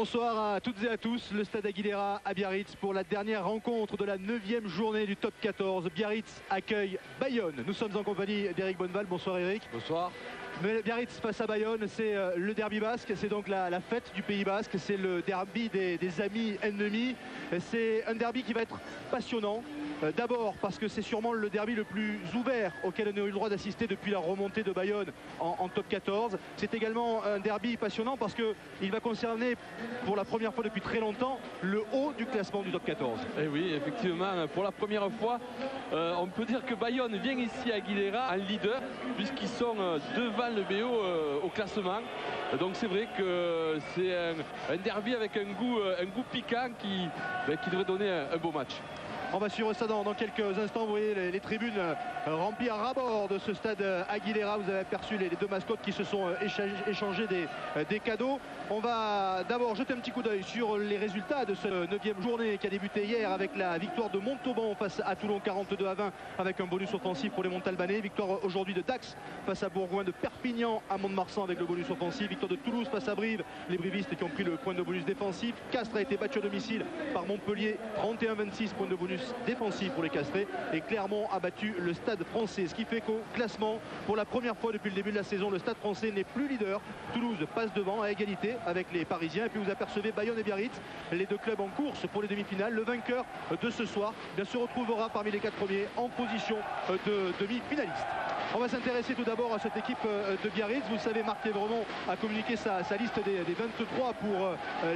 Bonsoir à toutes et à tous, le stade Aguilera à Biarritz pour la dernière rencontre de la 9e journée du top 14. Biarritz accueille Bayonne. Nous sommes en compagnie d'Éric Bonneval. Bonsoir Eric. Bonsoir. Biarritz face à Bayonne, c'est le derby basque, c'est donc la fête du Pays basque, c'est le derby des amis ennemis. C'est un derby qui va être passionnant. D'abord parce que c'est sûrement le derby le plus ouvert auquel on a eu le droit d'assister depuis la remontée de Bayonne en top 14. C'est également un derby passionnant parce qu'il va concerner pour la première fois depuis très longtemps le haut du classement du top 14. Et oui, effectivement, pour la première fois, on peut dire que Bayonne vient ici à Aguilera en leader puisqu'ils sont devant le BO au classement. Donc c'est vrai que c'est un derby avec un goût piquant qui devrait donner un beau match. On va suivre ça dans quelques instants. Vous voyez les tribunes remplies à ras-bord de ce stade Aguilera. Vous avez aperçu les deux mascottes qui se sont échangés des cadeaux. On va d'abord jeter un petit coup d'œil sur les résultats de cette 9e journée qui a débuté hier avec la victoire de Montauban face à Toulon 42-20 avec un bonus offensif pour les Montalbanais. Victoire aujourd'hui de Dax face à Bourgoin, de Perpignan à Mont-de-Marsan avec le bonus offensif. Victoire de Toulouse face à Brive. Les brivistes qui ont pris le point de bonus défensif. Castres a été battu à domicile par Montpellier 31-26, point de bonus défensif pour les Castrés, et Clermont a battu le Stade Français, ce qui fait qu'au classement, pour la première fois depuis le début de la saison, le Stade Français n'est plus leader. Toulouse passe devant à égalité avec les Parisiens, et puis vous apercevez Bayonne et Biarritz, les deux clubs en course pour les demi-finales. Le vainqueur de ce soir se retrouvera parmi les 4 premiers en position de demi-finaliste. On va s'intéresser tout d'abord à cette équipe de Biarritz. Vous le savez, Marc Lévremont a communiqué sa liste des 23 pour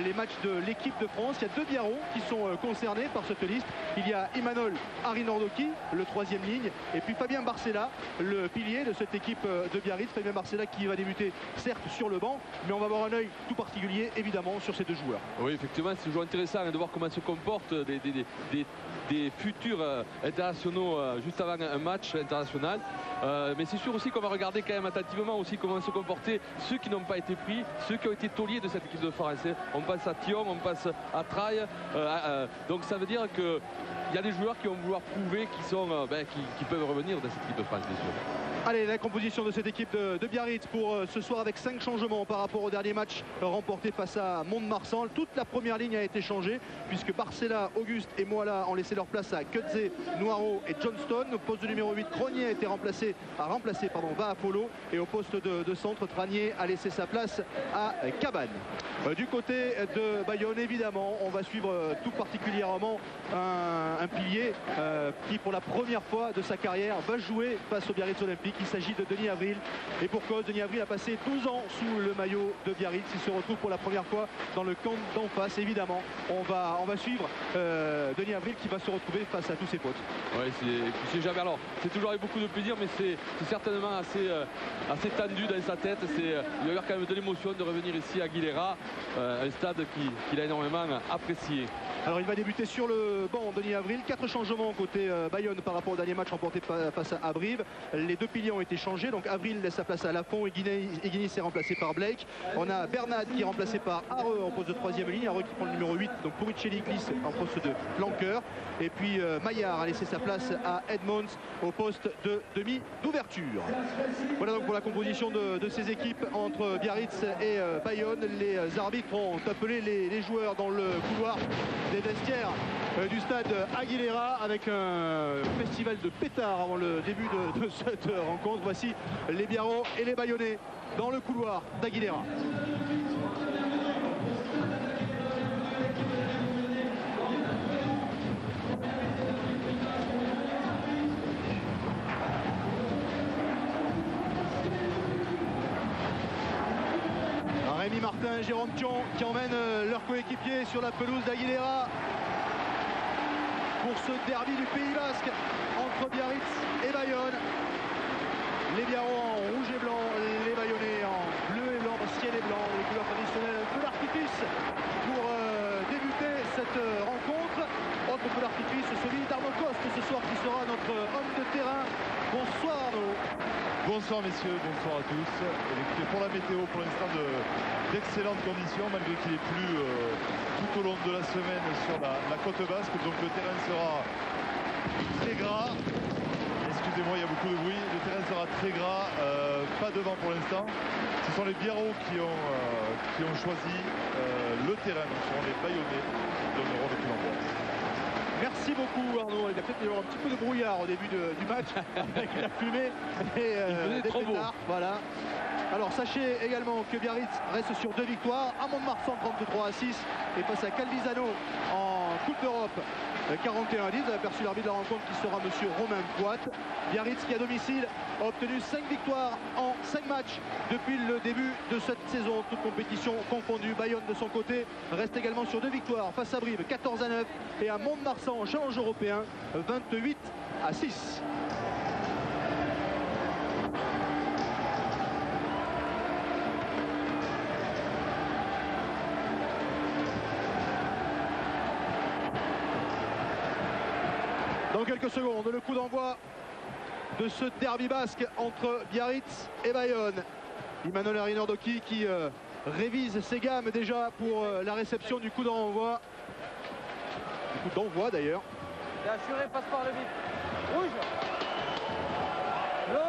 les matchs de l'équipe de France. Il y a 2 Biarros qui sont concernés par cette liste. Il y a Imanol Arinordoki, le 3e ligne, et puis Fabien Barcella, le pilier de cette équipe de Biarritz. Fabien Barcella qui va débuter certes sur le banc, mais on va avoir un œil tout particulier évidemment sur ces 2 joueurs. Oui, effectivement, c'est toujours intéressant de voir comment se comportent des futurs internationaux juste avant un match international. Mais c'est sûr aussi qu'on va regarder quand même attentivement aussi comment se comporter ceux qui n'ont pas été pris, ceux qui ont été tauliers de cette équipe de France. On passe à Thion, on passe à Trailles. Donc ça veut dire qu'il y a des joueurs qui vont vouloir prouver qui peuvent revenir de cette équipe de France, bien sûr. Allez, la composition de cette équipe de Biarritz pour ce soir avec 5 changements par rapport au dernier match remporté face à Mont-de-Marsan. Toute la première ligne a été changée puisque Barcella, Auguste et Moala ont laissé leur place à Kudze, Noiro et Johnston. Au poste de numéro 8, Cronier a été remplacé Vaafolo, et au poste de centre, Tranier a laissé sa place à Cabane. Du côté de Bayonne, évidemment, on va suivre tout particulièrement un pilier qui pour la première fois de sa carrière va jouer face au Biarritz Olympique. Il s'agit de Denis Avril, et pour cause, Denis Avril a passé 12 ans sous le maillot de Biarritz. Il se retrouve pour la première fois dans le camp d'en face. Évidemment, on va suivre Denis Avril qui va se retrouver face à tous ses potes. Oui, c'est jamais. Alors, c'est toujours avec beaucoup de plaisir, mais c'est certainement assez tendu dans sa tête. Il va y avoir quand même de l'émotion de revenir ici à Aguilera, un stade qu'il a énormément apprécié. Alors il va débuter sur le banc, Denis Avril. 4 changements côté Bayonne par rapport au dernier match remporté face à Brive. Les 2 piliers ont été changés, donc Avril laisse sa place à Lafont et Guinness est remplacé par Blake. On a Bernat qui est remplacé par Areux en poste de 3e ligne, Areux qui prend le numéro 8, donc Puricelli glisse en poste de flanqueur, et puis Maillard a laissé sa place à Edmonds au poste de demi d'ouverture. Voilà donc pour la composition de ces équipes entre Biarritz et Bayonne. Les arbitres ont appelé les joueurs dans le couloir des vestiaires du stade Aguilera avec un festival de pétards avant le début de cette rencontre. Voici les Biarros et les Bayonnais dans le couloir d'Aguilera. Rémi Martin et Jérôme Thion qui emmènent leurs coéquipiers sur la pelouse d'Aguilera pour ce derby du Pays basque entre Biarritz et Bayonne. Les Biarros en rouge et blanc, les Bayonnais en bleu et blanc, ciel et blanc, les couleurs traditionnelles. Un feu d'artifice pour débuter cette rencontre. Autre feu d'artifice, celui d'Arnaud Coste ce soir qui sera notre homme de terrain. Bonsoir Arnaud. Bonsoir messieurs, bonsoir à tous. Et pour la météo, pour l'instant d'excellentes conditions, malgré qu'il ait plu tout au long de la semaine sur la côte basque. Donc le terrain sera très gras. Excusez excusez-moi, il y a beaucoup de bruit. Le terrain sera très gras, pas devant pour l'instant. Ce sont les Biarros qui ont choisi le terrain. Ce seront les Bayonnais qui donneront les coups d'envoi. Merci beaucoup Arnaud. Il y a peut-être eu un petit peu de brouillard au début du match avec la fumée et des pétards. Voilà. Alors sachez également que Biarritz reste sur 2 victoires. À Mont-de-Marsan 33-6 et face à Calvisano en Coupe d'Europe 41-10. Vous avez aperçu l'arbitre de la rencontre qui sera monsieur Romain Poit. Biarritz qui à domicile a obtenu 5 victoires en 5 matchs depuis le début de cette saison, toute compétition confondue. Bayonne de son côté reste également sur 2 victoires face à Brive 14-9 et à Mont-de-Marsan, challenge européen 28-6. Dans quelques secondes, le coup d'envoi de ce derby basque entre Biarritz et Bayonne. Imanol Arinordoki qui révise ses gammes déjà pour la réception du coup d'envoi. Du coup d'envoi d'ailleurs. C'est assuré, passe par le vide. Rouge. Bleu.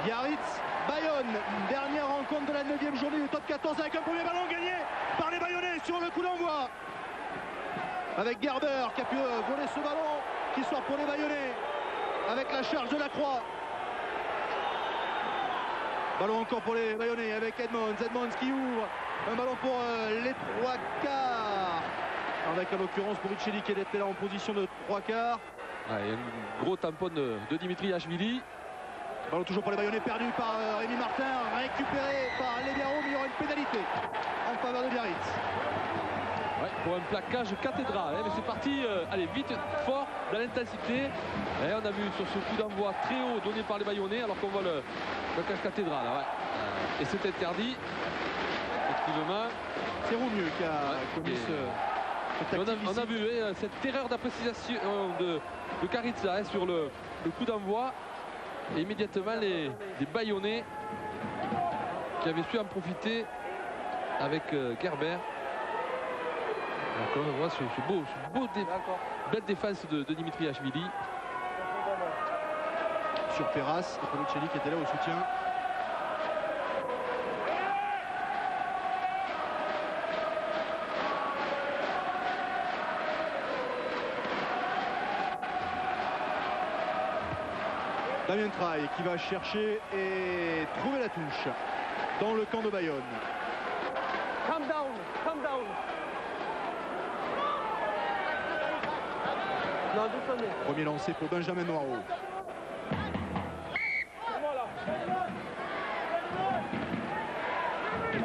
Biarritz, Bayonne, dernière rencontre de la 9e journée du top 14 avec un premier ballon gagné par les Bayonnais sur le coup d'envoi. Avec Gerber qui a pu voler ce ballon qui sort pour les Bayonnais avec la charge de la croix. Ballon encore pour les Bayonnais avec Edmonds. Edmonds qui ouvre un ballon pour les 3 quarts. Avec en l'occurrence Bouricelli qui était là en position de 3 quarts. Ouais, il y a un gros tampon de Dimitriashvili. Ballon toujours pour les Bayonnais, perdu par Rémi Martin, récupéré par les Biarros, mais il y aura une pénalité en faveur de Biarritz. Ouais, pour un plaquage cathédral, mais c'est parti, allez, vite, fort, dans l'intensité. Et on a vu sur ce coup d'envoi très haut donné par les Bayonnais, alors qu'on voit le plaquage cathédral. Ouais. Et c'est interdit, effectivement. C'est Roumieux qui a commis cette on a vu cette erreur d'appréciation de Karitsa sur le coup d'envoi. Et immédiatement les Bayonnais qui avaient su en profiter avec Gerber. Donc on voit ce belle défense de Dimitriashvili. Sur Perras, et Bouricelli qui était là au soutien. Damien Traille qui va chercher et trouver la touche dans le camp de Bayonne. Calm down, calm down. Non, doucement. Premier lancé pour Benjamin Noirot.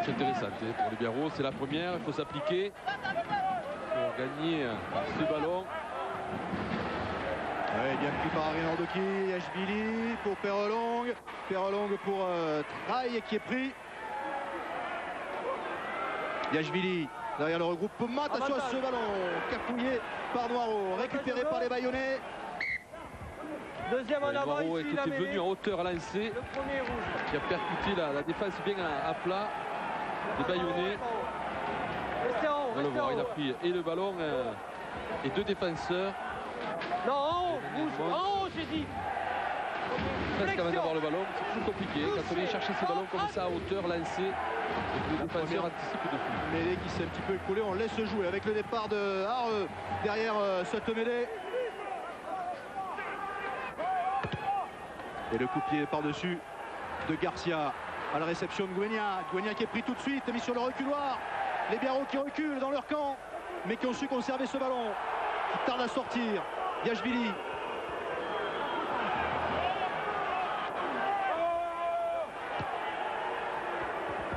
C'est intéressant pour les Biarros, c'est la première, il faut s'appliquer pour gagner ce ballon. Ouais, bien pris par Arinordoki, Yashvili pour Perrelong. Perrelong pour Traille qui est pris. Yashvili derrière le regroupement. Attention à ce ballon cafouillé par Noirot, récupéré par les Bayonnais. Deuxième en avant Noirot ici, qui était venu en hauteur à lancer, le premier rouge. qui a percuté la défense bien à plat des Bayonnais. Restez en haut, On va le restez voir, en il a haut. pris et le ballon et 2 défenseurs. Non, en haut, rouge, en haut, j'ai dit. Presque avant d'avoir le ballon, c'est toujours compliqué quand on vient chercher ces ballons comme ça à hauteur, lancé, et que le défenseur anticipe dessus. Mêlée qui s'est un petit peu écoulée, on laisse jouer avec le départ de Areux derrière cette mêlée. Et le coup de pied par-dessus de Garcia à la réception de Guenia. Guenia qui est pris tout de suite, mis sur le reculoir. Les Biarros qui reculent dans leur camp, mais qui ont su conserver ce ballon, qui tarde à sortir. Yashvili.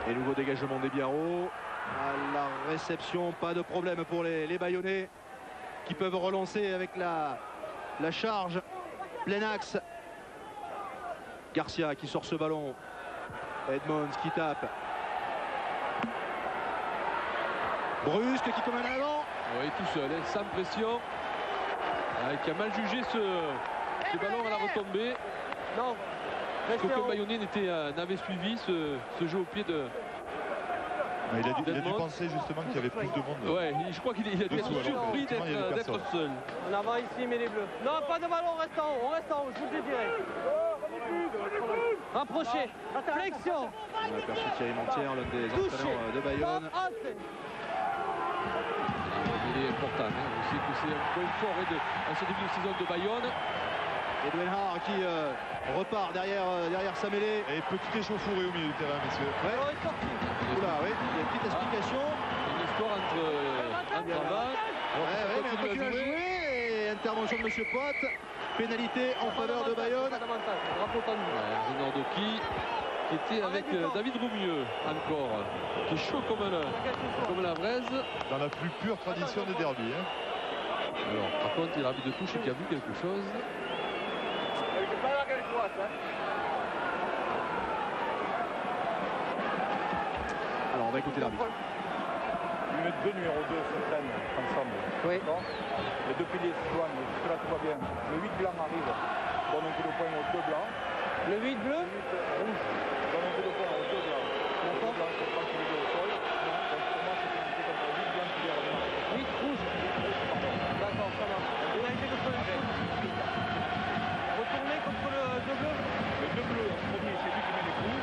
Et nouveau dégagement des Biarros. À la réception, pas de problème pour les Bayonnais qui peuvent relancer avec la charge. Plein axe. Garcia qui sort ce ballon. Edmonds qui tape. Brusque qui commande à l'avant. Oui, tout seul, hein, sans pression. Qui a mal jugé ce ballon à la retombée. Non. qu'aucun Bayonnais n'avait suivi ce jeu au pied de... Il a dû penser justement qu'il y avait plus de monde. Ouais, je crois qu'il a dû être surpris d'être seul. En avant ici, mais les bleus. Non, pas de ballon, on reste en haut, je vous le dirai. Rapprochez, flexion. On a perçu Thierry Montière, l'un des entraîneurs de Bayonne. Il est important, aussi que c'est un point fort à ce début de saison de Bayonne. Edouin Haar qui repart derrière sa mêlée. Et petite échauffourée au milieu du terrain, messieurs. Ouais. Oula, oui, il y a une petite explication. Une histoire entre avant. Mais on continue à jouer. Et intervention de M. Poit. Pénalité en faveur de Bayonne. Rinaldo qui était avec David Roumieux encore, qui est chaud comme la braise. Dans la plus pure tradition des derbies. Alors, par contre, il y a l'arbitre de touche qui a vu quelque chose. Alors, on va écouter l'arbitre. Les deux numéros 2 s'entraînent ensemble. Oui. Les deux piliers se joignent, jusque-là tout va bien. Le 8 blanc arrive, donne un coup de poing aux 2 blancs. Le 8 bleu. Le 8 rouge, donne un coup de poing aux 2 blancs. Les 2 blancs sont tranquillisés au sol. Donc pour moi, c'est pénalité contre le 8 blanc qui les remet. 8 rouge. D'accord, ça marche. Pénalité contre le 8 rouge. Retourner contre le 2 bleu. Le 2 bleu en premier, c'est lui qui met les coups.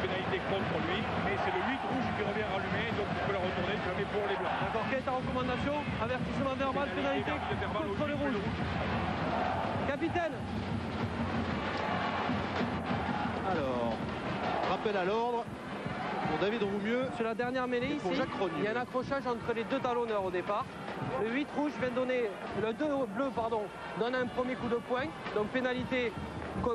Pénalité contre lui, mais c'est le 8 rouge qui revient rallumé, donc tu peux la retourner, tu la mets pour les blancs. D'accord, quelle est ta recommandation? Avertissement verbal, pénalité contre le rouge. Capitaine. Alors, rappel à l'ordre pour David Roumieux. Sur la dernière mêlée pour ici, Jacques Rogneux. il y a un accrochage entre les deux talonneurs au départ. Le 8 rouge vient donner, le 2 bleu pardon, donne un premier coup de poing, donc pénalité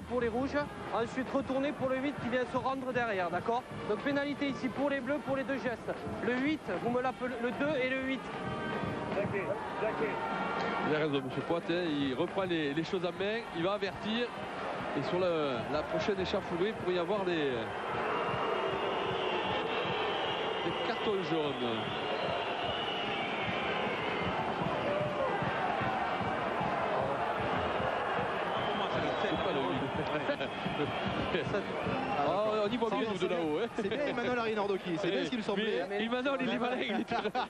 pour les rouges. Ensuite retourner pour le 8 qui vient se rendre derrière, d'accord? Donc pénalité ici pour les bleus pour les deux gestes. Le 8, vous me l'appelez le 2 et le 8. Il a raison, M. Poit, il reprend les choses en main, il va avertir. Et sur la prochaine échauffourée, il pourrait y avoir des cartons jaunes. On y voit bien nous de là-haut. C'est bien Emmanuel Arinardoki, c'est bien ce qu'il me semblait. Emmanuel, il est malin,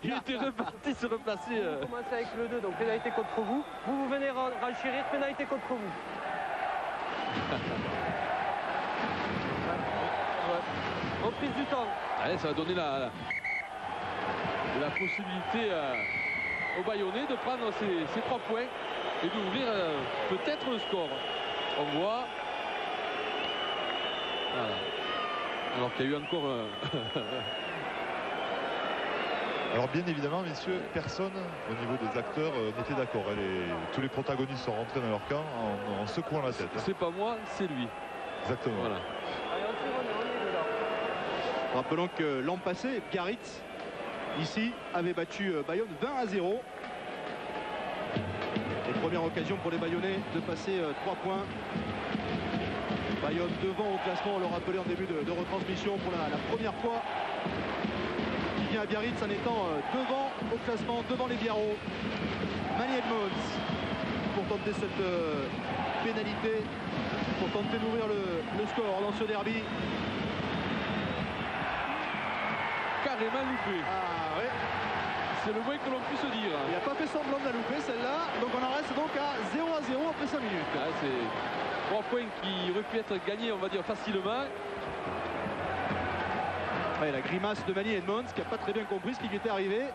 il était reparti se replacer. On commence avec le 2, donc pénalité contre vous. Vous venez renchérir, pénalité contre vous. Reprise du temps. Allez, ça va donner la possibilité aux Bayonnais de prendre ces 3 points et d'ouvrir peut-être le score. On voit. Voilà. Alors qu'il y a eu encore... Alors bien évidemment, messieurs, personne au niveau des acteurs n'était d'accord. Tous les protagonistes sont rentrés dans leur camp en secouant la tête. C'est pas moi, c'est lui. Exactement. Voilà. Allez, on tire, on est dedans. Rappelons que l'an passé, Biarritz, ici, avait battu Bayonne 20-0. Et première occasion pour les Bayonnais de passer 3 points. Bayonne devant au classement, on l'a rappelé en début de retransmission pour la première fois. Il vient à Biarritz en étant devant au classement, devant les Biarros. Manny Edmonds pour tenter cette pénalité, pour tenter d'ouvrir le score dans ce derby. Carrément loupé. Ah ouais. C'est le moins que l'on puisse dire. Il n'a pas fait semblant de la louper celle-là. Donc on en reste donc à 0-0 après 5 minutes. Ah, c'est 3 points qui auraient pu être gagnés, on va dire, facilement. Ouais, la grimace de Manny Edmonds qui n'a pas très bien compris ce qui lui était arrivé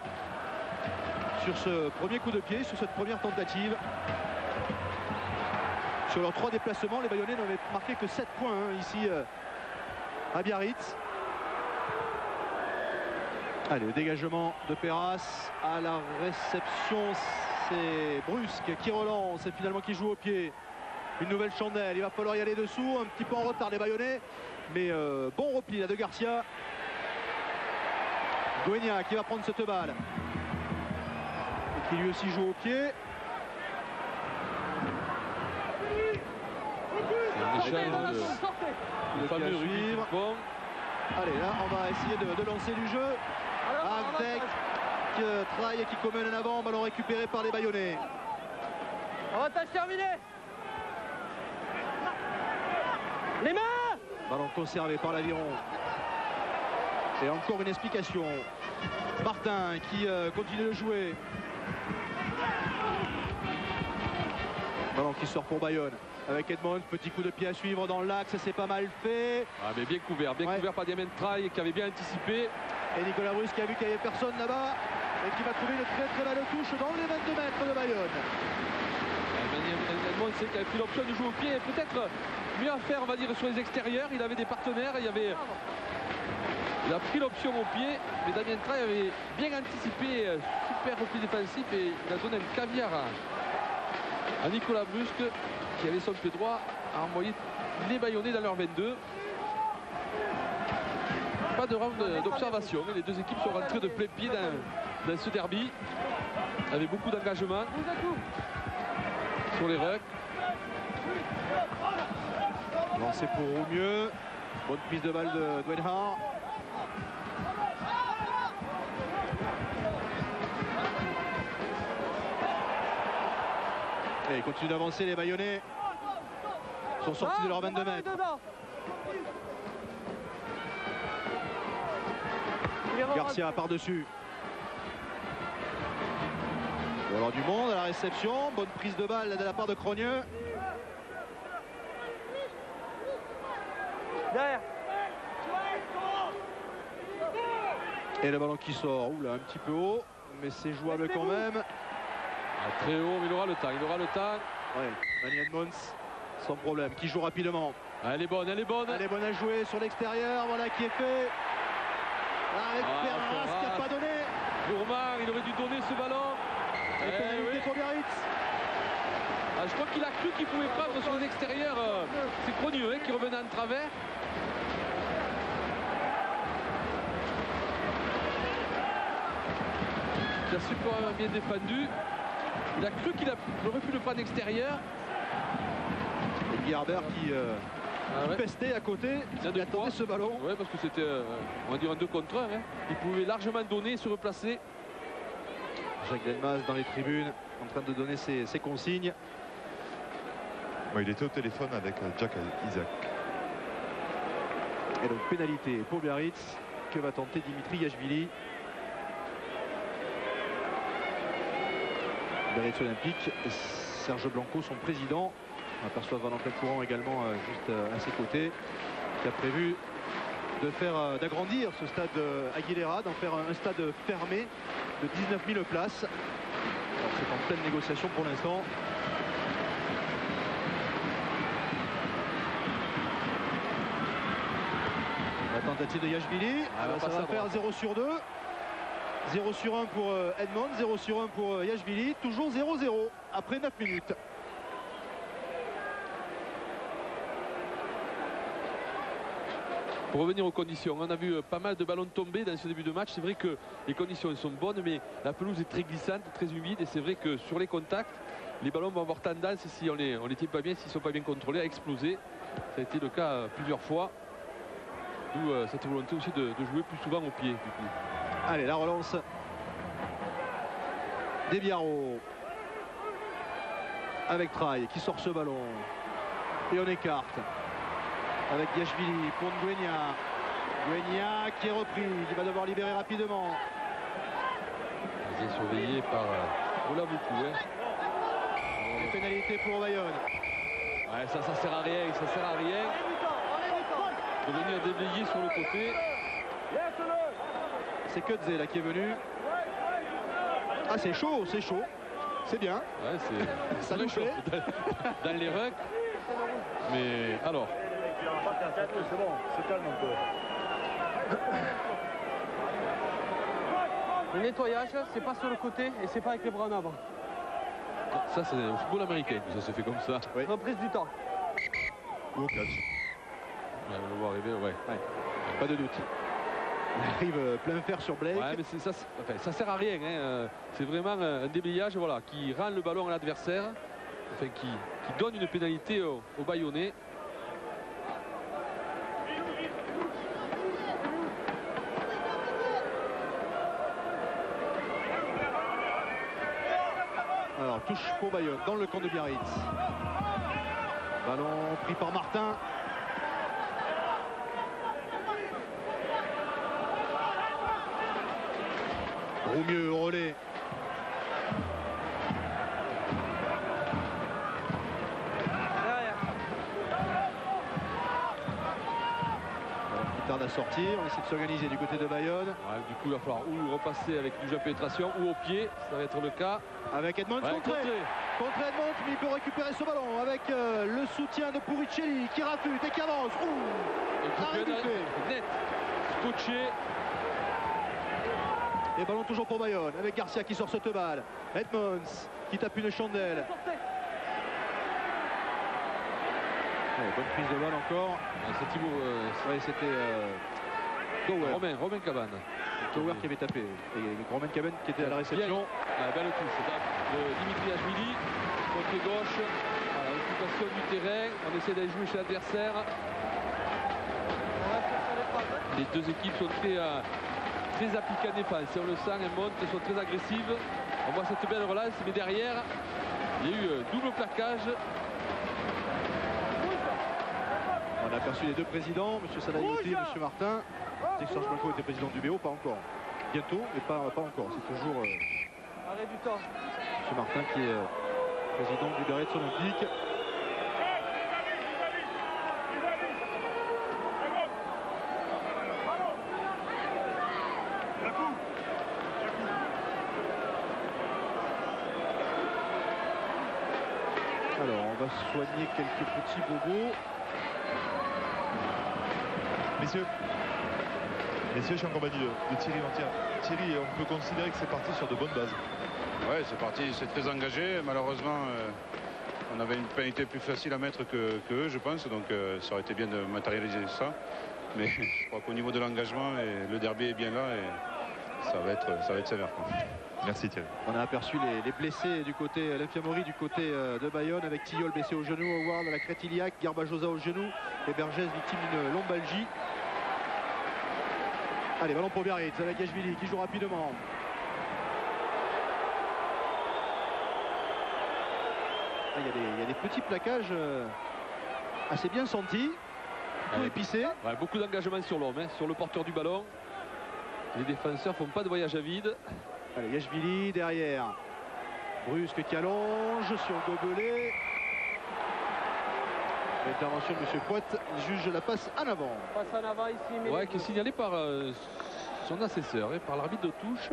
sur ce premier coup de pied, sur cette première tentative. Sur leurs 3 déplacements, les Bayonnais n'avaient marqué que 7 points ici à Biarritz. Allez, le dégagement de Perras à la réception, c'est Brusque qui relance et finalement qui joue au pied. Une nouvelle chandelle, il va falloir y aller dessous, un petit peu en retard les Bayonnais, mais bon repli là de Garcia. Goenia qui va prendre cette balle et qui lui aussi joue au pied. C'est un échange de fameux Ruby. Allez, là, on va essayer de lancer du jeu. Avdek qui travaille et qui commet en avant, ballon récupéré par les Bayonnais. Avantage terminé. Les mains. Ballon conservé par l'Aviron. Et encore une explication. Martin qui continue de jouer. Ballon qui sort pour Bayonne. Avec Edmond, petit coup de pied à suivre dans l'axe, c'est pas mal fait. Ah, mais bien couvert par Diamantraille qui avait bien anticipé. Et Nicolas Brus qui a vu qu'il n'y avait personne là-bas et qui va trouver une très très belle touche dans les 22 mètres de Bayonne. Edmond, c'est qu'il avait pris l'option de jouer au pied et peut-être mieux à faire, on va dire, sur les extérieurs. Il avait des partenaires, il a pris l'option au pied, mais Damien Traille avait bien anticipé, super repli défensif et il a donné un caviar à Nicolas Brusque qui avait son pied droit à envoyer les Bayonnais dans leur 22. Pas de round d'observation, les deux équipes sont rentrées de plein pied dans ce derby avec beaucoup d'engagement sur les rucks. Lancé pour au mieux. Bonne prise de balle de Dwenhard. Et ils continuent d'avancer, les Bayonnais sont sortis de leurs 22 mètres. Garcia par-dessus. Il va y avoir du monde à la réception. Bonne prise de balle de la part de Crogneux. Derrière. Et le ballon qui sort. Oula, un petit peu haut, mais c'est jouable quand même. Ah, très haut, mais il aura le temps. Ouais, Manny Edmonds, sans problème, qui joue rapidement. Elle est bonne. Elle est bonne à jouer sur l'extérieur. Voilà qui est fait. Avec Perras qui n'a pas donné. Gourmand, il aurait dû donner ce ballon. Et pénalité pour Biarritz. Je crois qu'il a cru qu'il pouvait prendre sur les extérieurs. C'est Crogneux qui revenait en travers. Il a super bien défendu. Il a cru qu'il aurait pu le prendre extérieur. Et Guy Harbert qui pestait à côté. Il attendait ce ballon. Oui, parce que c'était, on va dire, un 2 contre 1. Hein. Il pouvait largement donner et se replacer. Jacques Delmas dans les tribunes, en train de donner ses consignes. Ouais, il était au téléphone avec Jack Isaac. Et donc pénalité pour Biarritz. Que va tenter Dimitri Yachvili. Biarritz Olympique, Serge Blanco, son président. On aperçoit Valentin Courant également juste à ses côtés, qui a prévu d'agrandir ce stade Aguilera, d'en faire un stade fermé de 19 000 places. Alors c'est en pleine négociation pour l'instant. La tentative de Yachvili, ça va faire 0 sur 2. 0 sur 1 pour Edmond, 0 sur 1 pour Yachvili, toujours 0-0 après 9 minutes. Pour revenir aux conditions, on a vu pas mal de ballons tomber dans ce début de match. C'est vrai que les conditions sont bonnes, mais la pelouse est très glissante, très humide. Et c'est vrai que sur les contacts, les ballons vont avoir tendance, si on les tient pas bien, s'ils ne sont pas bien contrôlés, à exploser. Ça a été le cas plusieurs fois. D'où cette volonté aussi de jouer plus souvent au pied. Du coup. Allez, la relance des Biarros avec Traille qui sort ce ballon. Et on écarte avec Yachvili pour Nguenia. Nguenia qui est repris, il va devoir libérer rapidement. Il est surveillé par Ola beaucoup. Et pénalité pour Bayonne. Ouais, ça sert à rien, de venir déblayer sur le côté. C'est Kudze là qui est venu. Ah, c'est chaud. C'est bien. Ouais, ça nous plaît. Dans les rucks. Mais alors. C'est bon, c'est calme un peu. Le nettoyage, c'est pas sur le côté et c'est pas avec les bras en avant. Ça, c'est au football américain, ça se fait comme ça. Oui. Reprise du temps. Ou au catch. Ouais, on le voit arriver, ouais. Pas de doute. Il arrive plein fer sur Blake. Ouais, mais ça sert à rien. Hein. C'est vraiment un déblayage qui rend le ballon à l'adversaire, qui donne une pénalité aux Bayonnais. Alors, touche pour Bayonne dans le camp de Biarritz. Ballon pris par Martin. Roumieux au relais. Tarde à sortir, on essaie de s'organiser du côté de Bayonne. Ouais, du coup, il va falloir ou repasser avec du jeu pénétration ou au pied, ça va être le cas. Avec Edmonds contre Edmonds, mais il peut récupérer ce ballon avec le soutien de Puricelli qui rafute et qui avance. Arrêt du fait. Net, scotché. Et ballon toujours pour Bayonne avec Garcia qui sort cette balle. Edmonds qui tape une chandelle. Ouais, bonne prise de balle encore. C'est Thibaut. Gower. Romain Cabane. Gower qui avait tapé. Et Romain Cabane qui était à la réception. Belle touche. Dimitri Ashvili, côté gauche. Occupation du terrain. On essaie d'aller jouer chez l'adversaire. Les deux équipes sont très appliquées en défense. On le sent, elles montent, elles sont très agressives. On voit cette belle relance, mais derrière, il y a eu double plaquage. On a aperçu les deux présidents, M. Salaïouti et M. Martin. Serge Blanco était président du BO, pas encore. Bientôt, mais pas encore. C'est toujours Arrêt du temps. M. Martin qui est président du Biarritz Olympique. Alors, on va soigner quelques petits bobos. Messieurs, je suis en compagnie de Thierry Lantier. Thierry, on peut considérer que c'est parti sur de bonnes bases. Ouais, c'est parti, c'est très engagé. Malheureusement, on avait une pénalité plus facile à mettre que eux, je pense. Donc ça aurait été bien de matérialiser ça. Mais je crois qu'au niveau de l'engagement, le derby est bien là et ça va être sévère, quoi. Merci Thierry. On a aperçu les blessés du côté, l'infirmerie du côté de Bayonne avec Tilleul blessé au genou, Howard à la crête iliaque, Garbajosa au genou et Bergès victime d'une lombalgie. Allez, ballon pour Biarritz avec Gashvili qui joue rapidement. Ah, il y a des petits plaquages assez bien sentis, tout épicé. Ouais, beaucoup d'engagement sur l'homme, sur le porteur du ballon. Les défenseurs font pas de voyage à vide. Allez, Gashvili derrière. Brusque qui allonge sur Gobelet. L'intervention de M. Poit, il juge la passe en avant. Passe en avant ici. Ouais, qui est signalé par son assesseur et par l'arbitre de touche.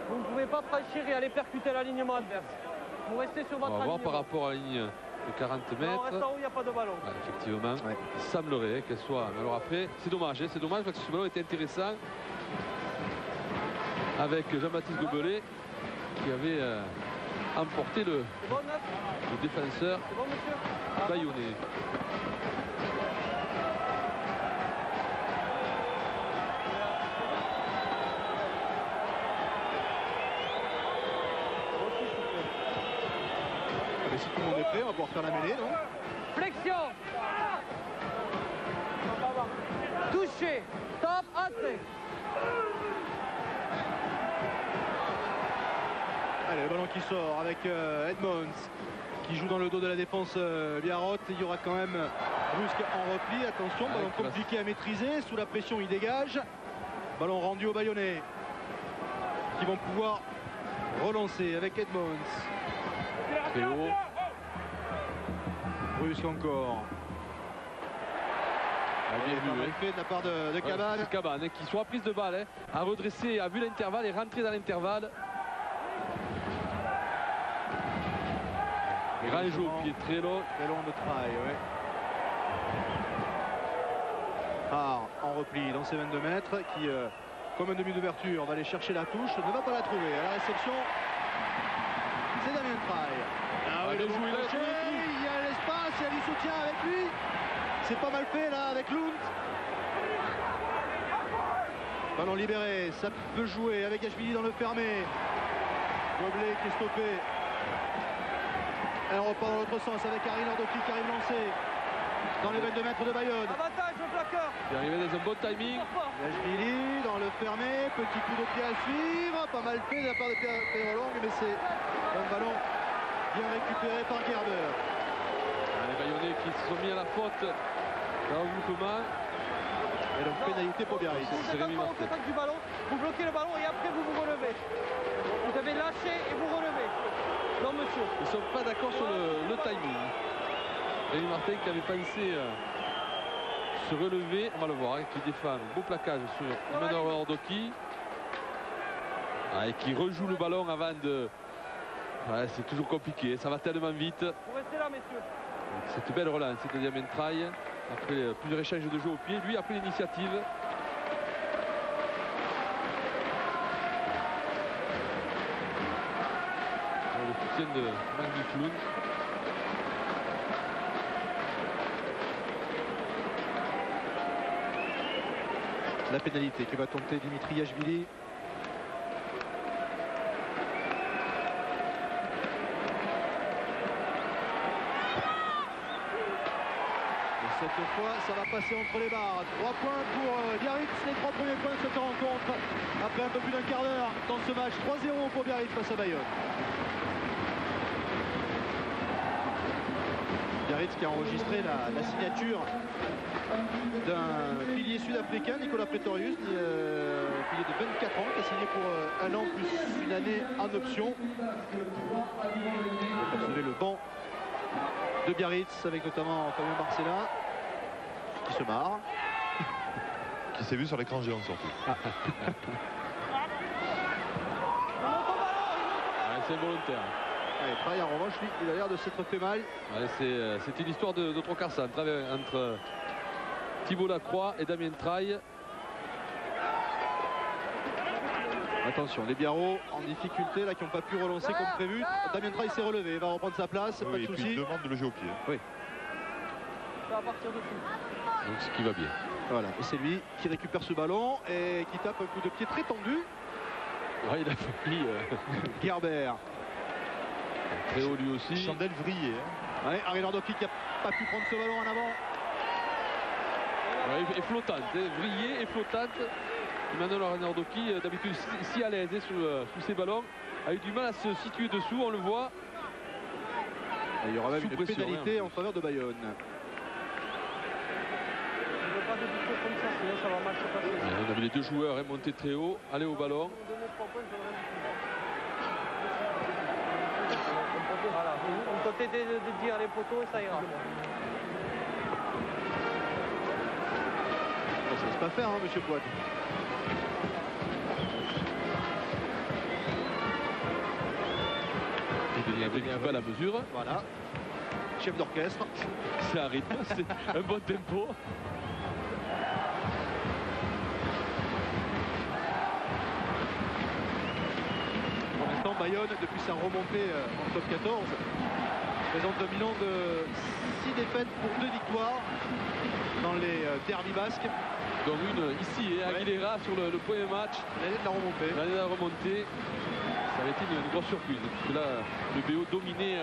Vous ne pouvez pas franchir et aller percuter l'alignement adverse. Vous restez sur votre On va alignement. voir par rapport à la ligne de 40 Non, mètres. on reste en haut, il n'y a pas de ballon. Ouais, effectivement, il semblerait qu'elle soit. Mais alors après, c'est dommage parce que ce ballon était intéressant avec Jean-Baptiste Gobelet qui avait emporté le défenseur C'est bon, monsieur? bayonnais. Si tout le monde est prêt, on va pouvoir faire la mêlée, non? Flexion. Touché. Top, entrée. Allez, le ballon qui sort avec Edmonds qui joue dans le dos de la défense Biarrot. Il y aura quand même Brusque en repli. Attention, ballon compliqué à maîtriser. Sous la pression, il dégage. Ballon rendu aux Bayonnais qui vont pouvoir relancer avec Edmonds. Très haut. Brusque encore. Bien vu, fait de la part de Cabane. C'est Cabane qui soit prise de balle, a redressé, a vu l'intervalle et rentré dans l'intervalle. Grand jeu au pied, très long. Très long de trail, ouais. En repli dans ses 22 mètres qui, comme un demi d'ouverture, va aller chercher la touche, ne va pas la trouver. À la réception, c'est Damien Trail. Il a joué, il y a l'espace, il y a du soutien avec lui. C'est pas mal fait là avec Lund. Ballon libéré, ça peut jouer avec Gashvili dans le fermé. Gobelet qui est stoppé. Elle repart dans l'autre sens avec Harry Nordoki qui arrive lancé dans les 22 mètres de Bayonne. Avantage au plaqueur. Il est arrivé dans un bon timing. Gashvili dans le fermé, petit coup de pied à suivre, pas mal fait de la part de Pierre Long, mais c'est un ballon bien récupéré par Gerber. Les Bayonnais qui se sont mis à la faute dans le mouvement. Et donc pénalité pour Biarritz. Vous êtes encore au contact du ballon, vous bloquez le ballon et après vous vous relevez. Vous avez lâché et vous relevez. Non monsieur. Ils ne sont pas d'accord sur le timing. Rémi Martin qui avait pensé se relever, on va le voir, qui défend. Beau plaquage sur Emmanuel Ordoki. Et qui rejoue le ballon avant de... Ouais, c'est toujours compliqué, ça va tellement vite. Vous restez là messieurs. Cette belle relance de Damien Traille. Après plusieurs échanges de jeu au pied, lui a pris l'initiative. Le soutien de Magny Floun. La pénalité que va tenter Dimitri Yachvili. Cette fois, ça va passer entre les barres. 3 points pour Biarritz, les 3 premiers points de cette rencontre. Après un peu plus d'un quart d'heure dans ce match, 3-0 pour Biarritz face à Bayonne. Biarritz qui a enregistré la signature d'un pilier sud-africain, Nicolas Pretorius, pilier de 24 ans, qui a signé pour un an plus une année en option. Vous percevez le banc de Biarritz avec notamment Fabien Barcella qui se marre. Qui s'est vu sur l'écran géant surtout. C'est volontaire. Traille en revanche, lui, il a l'air de s'être fait mal. Ouais, c'est une histoire de trocassa entre Thibaut Lacroix et Damien Traille. Attention, les Biarros en difficulté, là, qui n'ont pas pu relancer comme prévu. Damien Traille s'est relevé, il va reprendre sa place, pas de Et puis souci. il demande de le jouer au pied. Oui. Ça va partir dessus. Donc ce qui va bien. Voilà, et c'est lui qui récupère ce ballon et qui tape un coup de pied très tendu. Ouais, il a failli Gerber. très haut lui aussi. Chandelle vrillé. Ouais, Ariel Ordoki qui n'a pas pu prendre ce ballon en avant. Ouais, et flottante, vrillée et flottante. Emmanuel Ordoki, d'habitude si à l'aise sous ses ballons, a eu du mal à se situer dessous, on le voit. Et il y aura même Sous une pression, pénalité en en faveur de Bayonne. Je ne veux pas de discours comme ça, sinon ça va mal se passer. On avait les deux joueurs montés très haut, aller au ballon. Voilà, on peut t'aider de dire les poteaux et ça ira. Bon, ça ne laisse pas faire, hein, monsieur Poit. Il devient un peu à la mesure. Voilà. Chef d'orchestre. C'est un rythme, c'est un bon tempo. Pour l'instant, Bayonne, depuis sa remontée en top 14, présente un bilan de 6 défaites pour 2 victoires dans les derbys basques. Donc une ici, Aguilera sur le premier match. L'année de la remontée. L'année de la remontée, ça avait été une grosse surprise. Parce que là, le BO dominait,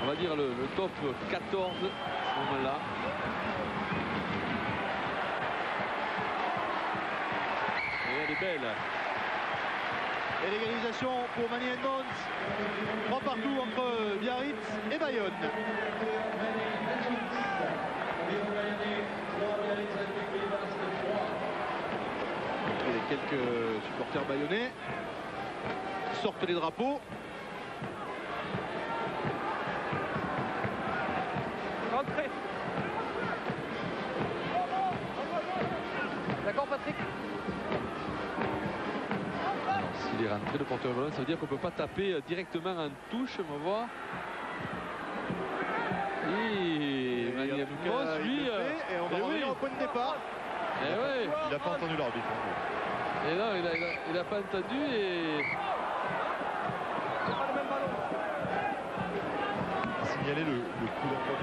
on va dire, le top 14 à ce moment-là. Et elle est belle. Et l'égalisation pour Manny Edmonds. 3 partout entre Biarritz et Bayonne. Et les quelques supporters bayonnais sortent les drapeaux. Rentrez. D'accord Patrick? S'il est rentré le porteur de ballon, ça veut dire qu'on ne peut pas taper directement en touche. On va voir. Et Manny Edmonds, lui. Et on va revenir au point de départ. Eh ouais. Il n'a pas entendu l'arbitre. Et non, il n'a pas entendu et... Signaler le coup d'envoi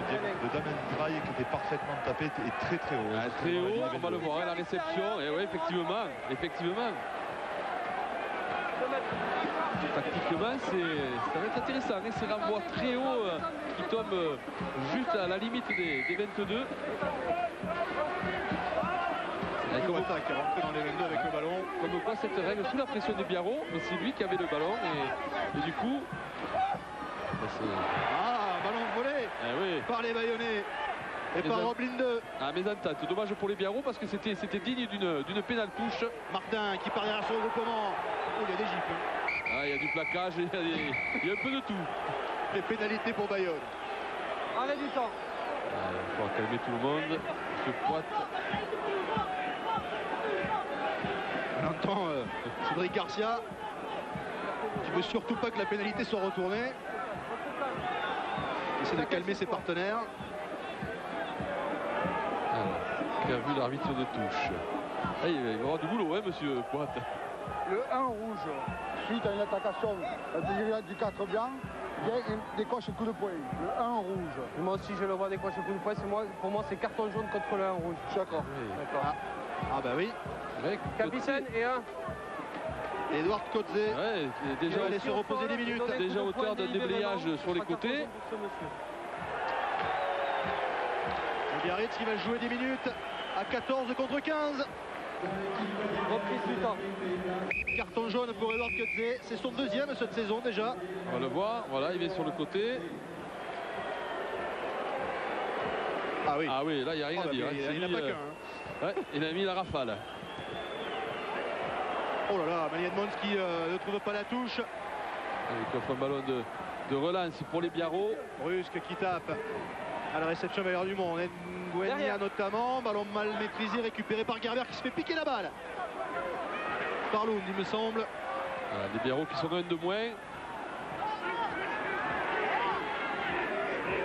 de Damien Traille qui était parfaitement tapé et très très haut. Très haut, on va le voir, la réception. Et oui, effectivement. Tactiquement, ça va être intéressant. Et ces renvois très hauts qui tombent juste à la limite des 22. Kubota qui est rentré dans les 22 avec le ballon. Comme quoi cette règle sous la pression des Biarros, mais c'est lui qui avait le ballon et du coup... Ballon volé oui. par les Bayonnais. Et par Roblin 2. Ah, mésentente. Dommage pour les Biarros parce que c'était digne d'une pénale touche. Martin qui part derrière son regroupement. Oh, il y a des gifles. Ah, il y a du plaquage, il y a un peu de tout. Les pénalités pour Bayonne. Arrêt du temps. Il faut calmer tout le monde. Monsieur Poit. On entend Cédric Garcia qui veut surtout pas que la pénalité soit retournée. Il essaie de calmer ses partenaires. Qui a vu l'arbitre de touche. Ah, il va y avoir du boulot, hein, monsieur Poit. Le 1 rouge, suite à une attaquation du 4 blanc, vient décoche coup de poing. Le 1 rouge. Moi aussi je le vois décrocher coup de poing. Pour moi c'est carton jaune contre le 1 rouge. Je suis d'accord. Oui. D'accord. Ah bah oui. Ouais, Capitaine et 1. Edouard Kotze. Ouais, Il déjà, va aller se reposer des minutes. déjà hauteur d'un déblayage sur les côtés. Biarritz qui va jouer des minutes à 14 contre 15. Reprise du temps. Carton jaune pour Edouard Kotze. C'est son deuxième cette saison déjà. On va le voir, voilà, il est sur le côté. Ah oui. Ah oui, là, il n'y a rien à dire. Il n'a pas qu'un. Ouais, il a mis la rafale. Oh là là, Malian Mons qui ne trouve pas la touche. Avec offre un ballon de relance pour les Biarros. Brusque qui tape à la réception Bayern du Monde. Nguenia notamment, ballon mal maîtrisé, récupéré par Gerber qui se fait piquer la balle. Par Lund, il me semble. Voilà, les Biarros qui sont un de moins.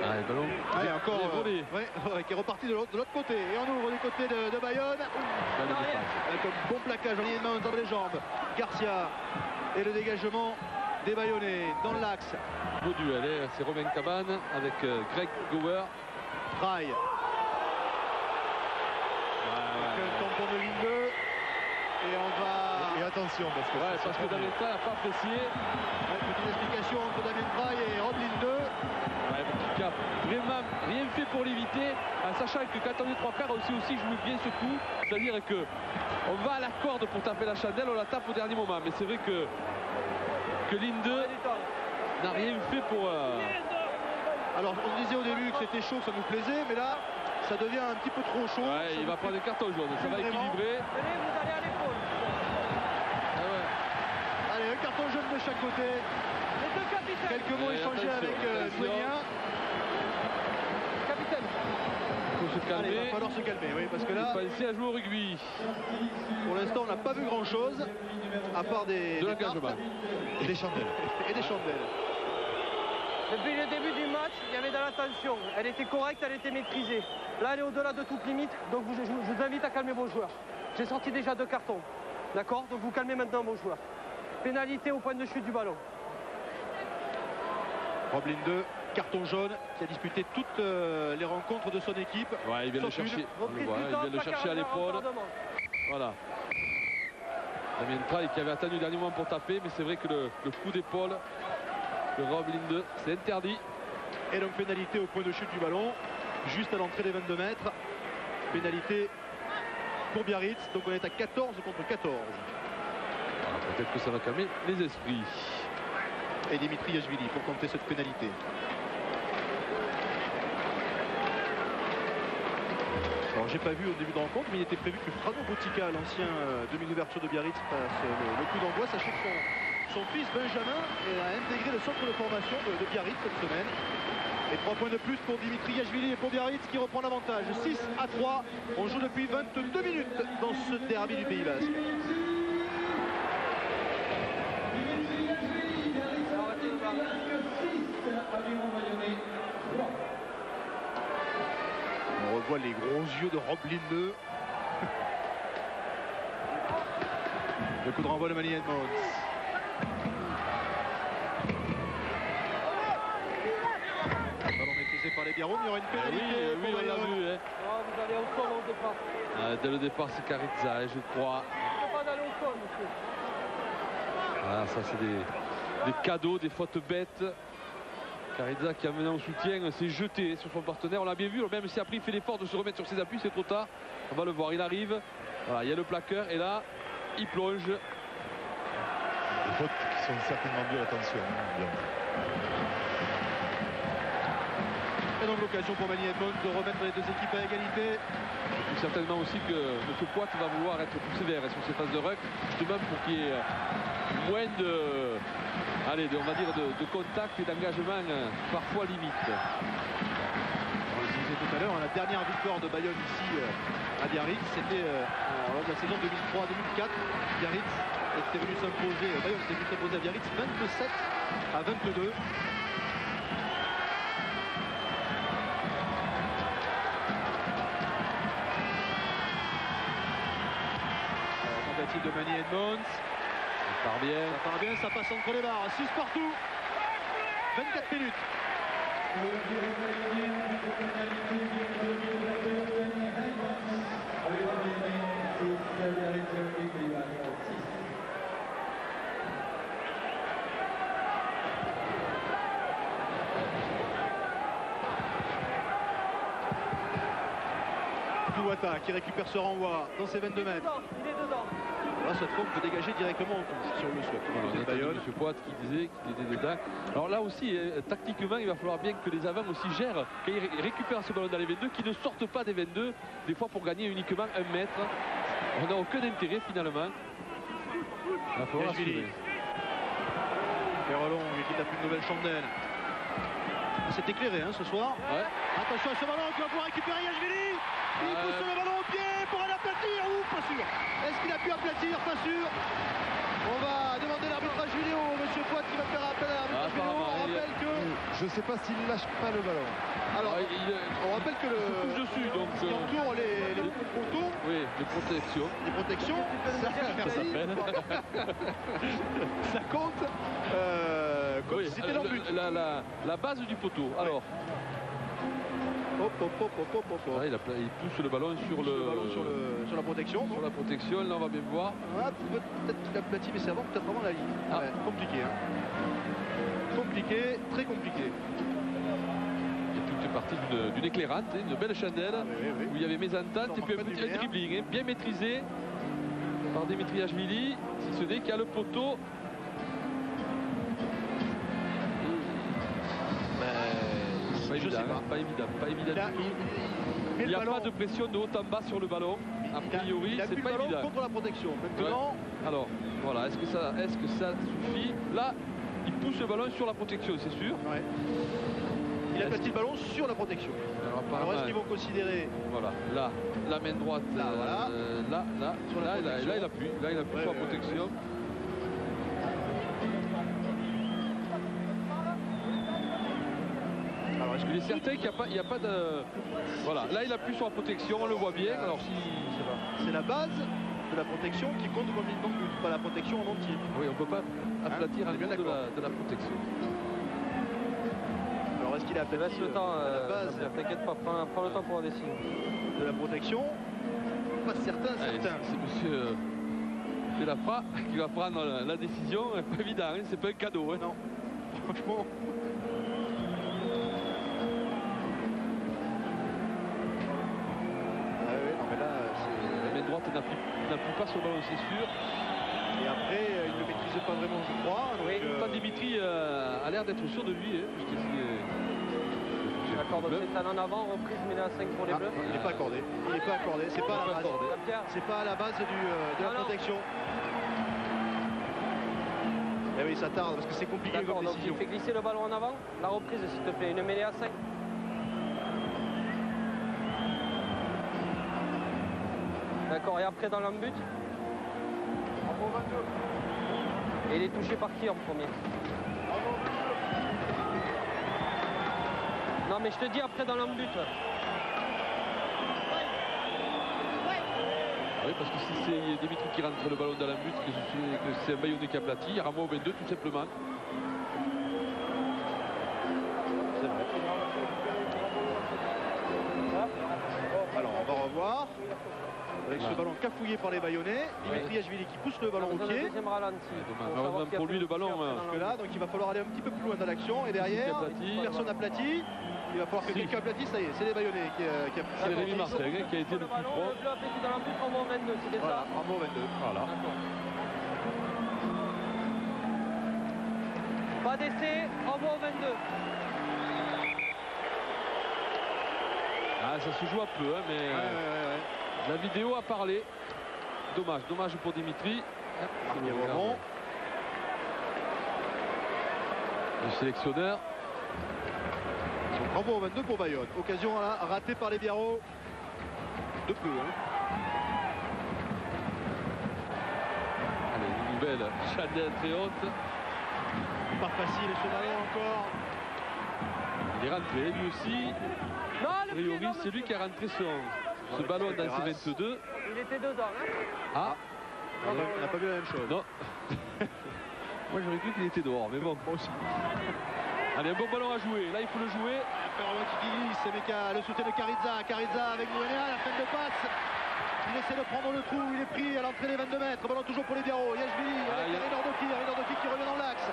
Ah, le ballon. Allez, encore volé. qui est reparti de l'autre côté. Et on ouvre du côté de Bayonne. Belle défense. Avec un bon plaquage en ligne de main entre les jambes. Garcia et le dégagement des Bayonnais dans l'axe. Beau duel, hein. C'est Romain Cabane avec Greg Gower. Traille. Avec un tampon de ligne 2. Et on va. Et attention parce que, Ouais, parce que Damien Traille n'a pas apprécié. Petite explication entre Damien Traille et Roblin 2. Ouais, qui a vraiment rien fait pour l'éviter, en sachant que quand on est trois quarts aussi joué bien ce coup, c'est-à-dire que on va à la corde pour taper la chandelle, on la tape au dernier moment, mais c'est vrai que Linde n'a rien fait pour... Alors on disait au début que c'était chaud, que ça nous plaisait, mais là ça devient un petit peu trop chaud. Ouais, il va prendre un carton jaune, ça va équilibrer. Venez, vous allez à l'épaule. Ah ouais. Allez, un carton jaune de chaque côté. Les deux capitaines. Quelques mots échangés avec Nguenia. Capitaine. Il faut se Allez, il calmer. va falloir se calmer, oui, parce que là, Penser à jouer au rugby. pour l'instant, on n'a pas vu grand-chose, à part des l'engagement. tartes et des chandelles. Et des chandelles. Depuis le début du match, il y avait de la tension. Elle était correcte, elle était maîtrisée. Là, elle est au-delà de toute limite. Donc, je vous invite à calmer vos joueurs. J'ai sorti déjà 2 cartons. D'accord? Donc, vous calmez maintenant vos joueurs. Pénalité au point de chute du ballon. Roblin 2, carton jaune, qui a disputé toutes les rencontres de son équipe. Ouais, il vient le Sauf une. chercher. On le Reprise voit, du il temps, vient le placard chercher à l'épaule. retardement. Voilà. Damien Traille qui avait attendu le dernier moment pour taper, mais c'est vrai que le coup d'épaule de Roblin 2, c'est interdit. Et donc pénalité au point de chute du ballon, juste à l'entrée des 22 mètres. Pénalité pour Biarritz, donc on est à 14 contre 14. Voilà, peut-être que ça va calmer les esprits. Et Dimitri Yachvili pour compter cette pénalité. Alors j'ai pas vu au début de rencontre, mais il était prévu que Frano Boutica, l'ancien demi-d'ouverture de Biarritz, fasse le coup d'envoi. Sachez que son fils Benjamin a intégré le centre de formation de Biarritz cette semaine. Et 3 points de plus pour Dimitri Yachvili et pour Biarritz qui reprend l'avantage. 6-3. On joue depuis 22 minutes dans ce derby du Pays Basque. On revoit les gros yeux de Roblin 2. Le coup de renvoi de Malian Mons. Ballon maîtrisé par les Biarros, il y aura une pénalité. Oui, on l'a vu. Hein. Ah, vous allez au sol au départ. Dès le départ, c'est Carizza, hein, je crois. Il ne faut pas d'aller au sol, monsieur. Ah, ça, c'est des cadeaux, des fautes bêtes. Carizza qui a mené en soutien s'est jeté sur son partenaire. On l'a bien vu, même si après il fait l'effort de se remettre sur ses appuis, c'est trop tard. On va le voir, il arrive. Voilà, il y a le plaqueur et là, il plonge. Des fautes qui sont certainement dues à l'attention. Bien. Et donc l'occasion pour Manny Edmonds de remettre les deux équipes à égalité. Et puis certainement aussi que M. Poit va vouloir être plus sévère sur ces phases de ruck, justement pour qu'il y ait moins de, on va dire de contact et d'engagement parfois limite. On le disait tout à l'heure, la dernière victoire de Bayonne ici à Biarritz, c'était lors de la saison 2003-2004. Biarritz était venu s'imposer, Bayonne était venu s'imposer à Biarritz 27 à 22. De Manny Edmonds. Ça part bien, ça passe entre les barres, 6 partout, 24 minutes. Douata qui récupère ce renvoi dans ses 22 mètres. Il est dedans. Là, cette fois, on peut dégager directement en touche si on le souhaite. Voilà, on a entendu M. Poit qui disait qu'il était dedans. Alors là aussi, tactiquement, il va falloir bien que les avants aussi gèrent, qu'ils récupèrent ce ballon dans les 22, qu'ils ne sortent pas des 22, des fois pour gagner uniquement 1 mètre. On n'a aucun intérêt finalement. Il va falloir assurer. Perrelon qui tape une nouvelle chandelle. C'est éclairé ce soir. Ouais. Attention à ce ballon qui va pouvoir récupérer Yachvili. Il pousse le ballon au pied pour aller aplatir ou pas sûr. Est-ce qu'il a pu aplatir? Pas sûr. On va demander l'arbitrage vidéo. Monsieur Poit qui va faire appel à l'arbitrage vidéo. On rappelle que... Je ne sais pas s'il lâche pas le ballon. Alors, on rappelle que le... touche dessus, donc... Ce qui entoure les poteaux. Oui, les protections. Les protections, Ça s'appelle. Ça compte. Comme Oui, si c'était leur but. La base du poteau. Alors... Hop, hop, hop, hop, hop, hop. Ah, il pousse le ballon sur sur la protection. Sur la protection, là on va bien voir. Ah, peut-être qu'il a aplati, mais c'est avant peut-être vraiment la ligne. Ah. Ouais, compliqué. Compliqué, très compliqué. Et tout est parti d'une éclairante, une belle chandelle, oui. où il y avait mésentente et puis un petit dribbling, bien maîtrisé par Dimitri Yachvili, si ce n'est qu'il y a le poteau. Pas évident. Il n'y a pas de pression de haut en bas sur le ballon. A priori, c'est pas ballon évident. contre la protection. Maintenant, alors, voilà, est-ce que ça suffit? Là, il pousse le ballon sur la protection, c'est sûr. Ouais. Il a placé le ballon sur la protection. Alors est-ce qu'ils vont considérer? Voilà, là, la main droite, là, voilà. là, il appuie sur la protection. Alors, est-ce qu'il est certain qu'il n'y a pas de... Voilà, là il appuie sur la protection, on le voit bien. Alors si... C'est la base de la protection qui compte comme une non-but, pas la protection en entier. Oui, on ne peut pas aplatir à bien de la protection. Alors est-ce qu'il a aplati laisse le temps, la base t'inquiète pas, prends le temps pour décider. De la protection? Pas certain. C'est monsieur Delafra qui va prendre la décision, pas évident, c'est pas un cadeau. Non, franchement. La main droite n'appuie pas sur le ballon, c'est sûr. Et après, il ne maîtrise pas vraiment, je crois. Donc, Dimitri a l'air d'être sûr de lui. D'accord, donc c'est en avant, reprise, mêlée à 5 pour les Bleus. Il n'est pas accordé. C'est pas à la base. C'est pas à la base de la protection. Et oui, ça tarde parce que c'est compliqué comme donc décision. il fait glisser le ballon en avant. La reprise, s'il te plaît, une mêlée à 5. D'accord, et après dans l'embut. Et il est touché par qui en premier? Non mais je te dis après dans l'embut. Oui, parce que si c'est Dimitri qui rentre le ballon dans la but, que c'est un Bayonnais qui aplati, il y a Rameau au 22 tout simplement. C'est vrai. Alors on va revoir. Avec ce ballon cafouillé par les Bayonnais, Dimitri Yachvili qui pousse le ballon au pied. Deuxième ralenti. Malheureusement pour lui, le ballon. Là, donc il va falloir aller un petit peu plus loin dans l'action. Et derrière, personne aplati. Il va falloir que quelqu'un aplatisse. Ça y est, c'est les Bayonnais qui c'est Rémi Martin qui a été le plus fort. Le bleu aplati dans l'embut, Rameau 22, c'était ça? Rameau 22. Voilà. Pas d'essai, Rameau 22. Ah, ça se joue un peu, hein, mais la vidéo a parlé. Dommage pour Dimitri. Le sélectionneur. Bravo au 22 pour Bayonne. Occasion ratée par les Biarros. De peu. Hein. Allez, une nouvelle chandelle très haute. Pas facile ce ballon encore. Il est rentré lui aussi. Priori, c'est lui qui a rentré ce ballon dans ses 22. Il était dedans. Hein. Ah, On n'a pas vu la même chose. non. Moi j'aurais cru qu'il était dehors, mais bon. Moi aussi. Allez, un bon ballon à jouer. Là, il faut le jouer. Ferro qui glisse, mais le soutien de Carizza. Carizza avec Mouénéa, la fin de passe. Il essaie de prendre le trou, il est pris à l'entrée des 22 mètres. Ballon toujours pour les Biarros. Yashvili avec Nordoki qui revient dans l'axe.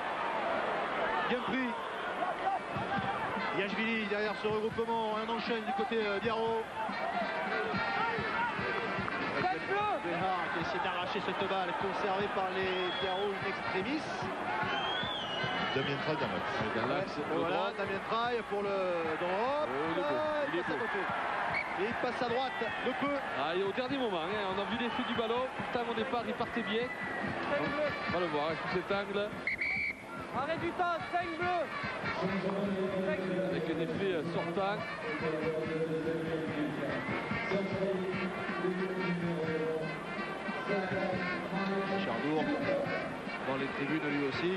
Bien pris. Yashvili derrière ce regroupement. On enchaîne du côté Biarros. Béhar qui essaie d'arracher cette balle conservée par les Biarros in extremis. Damien Traille dans l'axe. Voilà, Damien Traille pour le drop. Il est beau. Et il passe à droite de peu. Ah, et au dernier moment, hein, on a vu l'effet du ballon. Pourtant, au départ, il partait bien. On va le voir, sous cet angle. Arrêt du temps, 5 bleus. Avec un effet sortant. Chardour dans les tribunes lui aussi.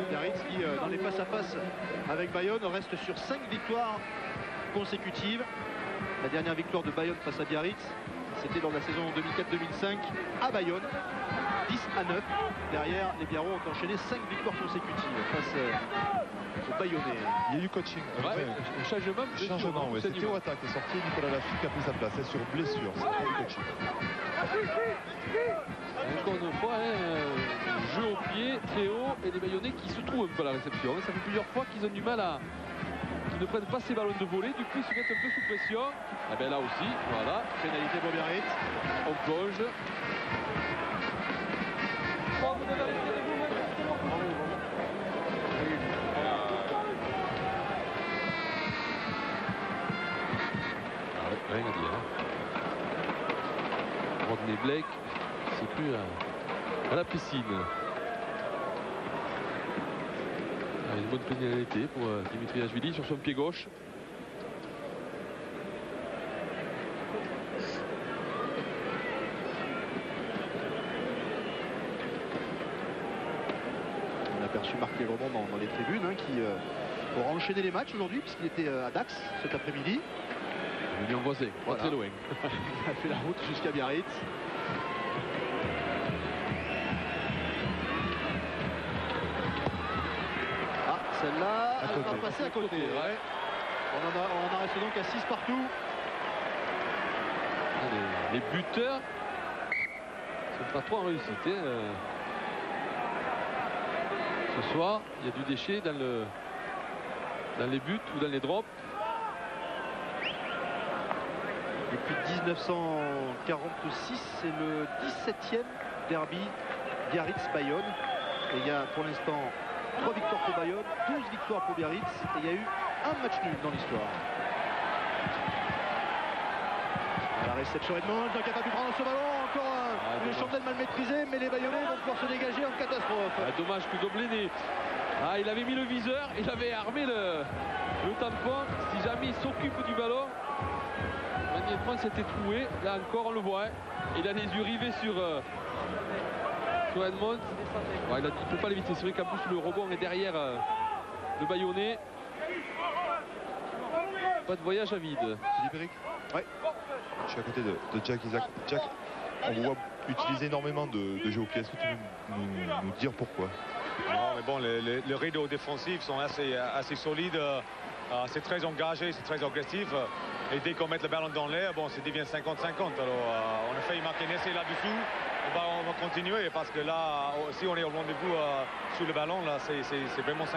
Biarritz qui dans les face-à-face avec Bayonne reste sur 5 victoires consécutives. La dernière victoire de Bayonne face à Biarritz, c'était dans la saison 2004-2005 à Bayonne, 10-9. Derrière, les Biarros ont enchaîné 5 victoires consécutives face aux Bayonnais. Il y a eu coaching. Ouais, changement. Ouais. C'était Ouattara qui est sorti, Nicolas Lafitte qui a pris sa place. Sur blessure, c'est pas du coaching. Encore une fois, jeu au pied, très haut, et les Bayonnais qui se trouvent un peu à la réception. Ça fait plusieurs fois qu'ils ont du mal à... Ils ne prennent pas ces ballons de volée, du coup ils se mettent un peu sous pression. Et bien là aussi, voilà. Pénalité pour Biarritz. On plonge. Rien à dire. Rodney Blake, c'est plus à la piscine. Une bonne pénalité pour Dimitri Yashvili sur son pied gauche. On a aperçu Marc Lévremont dans les tribunes qui aura enchaîné les matchs aujourd'hui puisqu'il était à Dax cet après-midi. Venu en voisin, pas très loin. Il a fait la route jusqu'à Biarritz. Ah, celle-là, elle va passer à côté. Ouais. On en reste donc à 6 partout. Les buteurs ne sont pas trop en réussite. Ce soir, il y a du déchet dans les buts ou dans les drops. Depuis 1946, c'est le 17e derby Biarritz-Bayonne. Et il y a pour l'instant 3 victoires pour Bayonne, 12 victoires pour Biarritz. Et il y a eu un match nul dans l'histoire. À la réception Edmond, qui n'a pas pu prendre ce ballon. Encore une chandelle mal maîtrisée, mais les Bayonnais vont pouvoir se dégager en catastrophe. Dommage que Doblené. Il avait mis le viseur, il avait armé le tampon. Si jamais il s'occupe du ballon, Edmond s'était troué. Là encore, on le voit. Il a les yeux rivés sur Edmond. Il ne peut pas l'éviter. C'est vrai qu'en plus, le rebond est derrière le Bayonnais. Pas de voyage à vide. Philippe Eric. Ouais. Je suis à côté de Jack Isaac. Jack, on vous voit utiliser énormément de jeu au pied. Est-ce que tu peux nous dire pourquoi? Non, mais bon, les rideaux défensifs sont assez solides. C'est très engagé, c'est très agressif. Et dès qu'on met le ballon dans l'air, bon, ça devient 50-50. Alors, on a failli marquer un essai là-dessous. On va continuer parce que là, si on est au rendez-vous sur le ballon, là, c'est vraiment 50-50.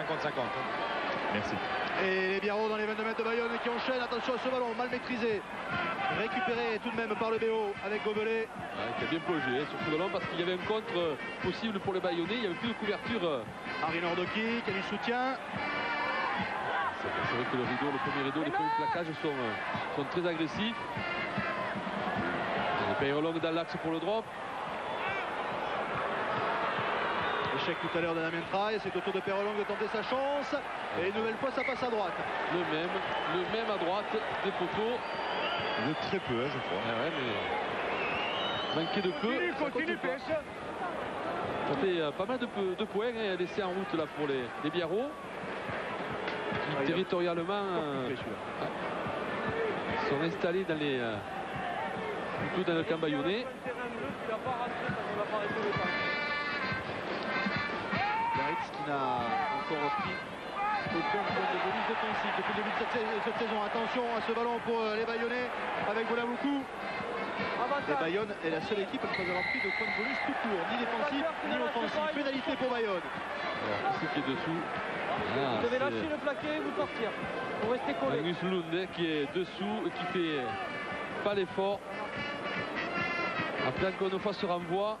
Merci. Et les Biarros dans les 22 mètres de Bayonne qui enchaînent. Attention à ce ballon, mal maîtrisé. Récupéré tout de même par le BO avec Gobelet. Qui a bien plongé sur ce ballon parce qu'il y avait un contre possible pour les Bayonnais. Il n'y avait plus de couverture. Harry Nordoki qui a du soutien. C'est vrai que le premier rideau, les premiers plaquages sont très agressifs. Peyrelong dans l'axe pour le drop. Échec tout à l'heure de Damien Traille, c'est au tour de Peyrelong de tenter sa chance. Et une nouvelle fois, ça passe à droite. Le même à droite des poteaux. De très peu, je crois. Ah ouais, mais manqué de peu. Ça fait pas mal de points laissés en route là pour les Biarros. Qui territorialement sont installés dans les plutôt dans le camp bayonnais. Biarritz qui n'a encore repris aucun point de bonus défensif depuis le début de cette saison. Attention à ce ballon pour les Bayonnais avec Bolavoukou. Et Bayonne est la seule équipe à ne pas avoir pris de point de bonus tout court, ni défensif ni offensif. Pénalité pour Bayonne. Alors, qui est dessous? Vous devez lâcher le plaqué et vous sortir. Vous restez collé. Magnus Lund qui est dessous et qui fait pas l'effort. Après encore une fois ce renvoi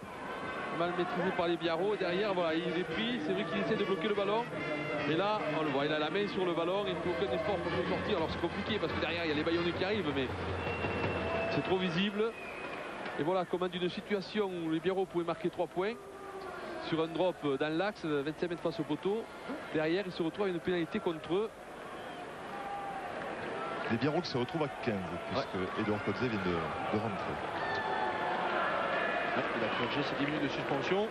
mal maîtrisé par les Biarros. Derrière, voilà, il est pris. C'est vrai qu'il essaie de bloquer le ballon. Et là, on le voit, il a la main sur le ballon. Il ne fait aucun effort pour se sortir. Alors c'est compliqué parce que derrière, il y a les Bayonnais qui arrivent, mais c'est trop visible. Et voilà comment d'une situation où les Biarros pouvaient marquer 3 points sur un drop dans l'axe, 25 mètres face au poteau. Derrière, ils se retrouvent avec une pénalité contre eux. Les Biarros qui se retrouvent à 15, puisque Edouard Cotzé vient de rentrer. Ouais, il a purgé ses 10 minutes de suspension.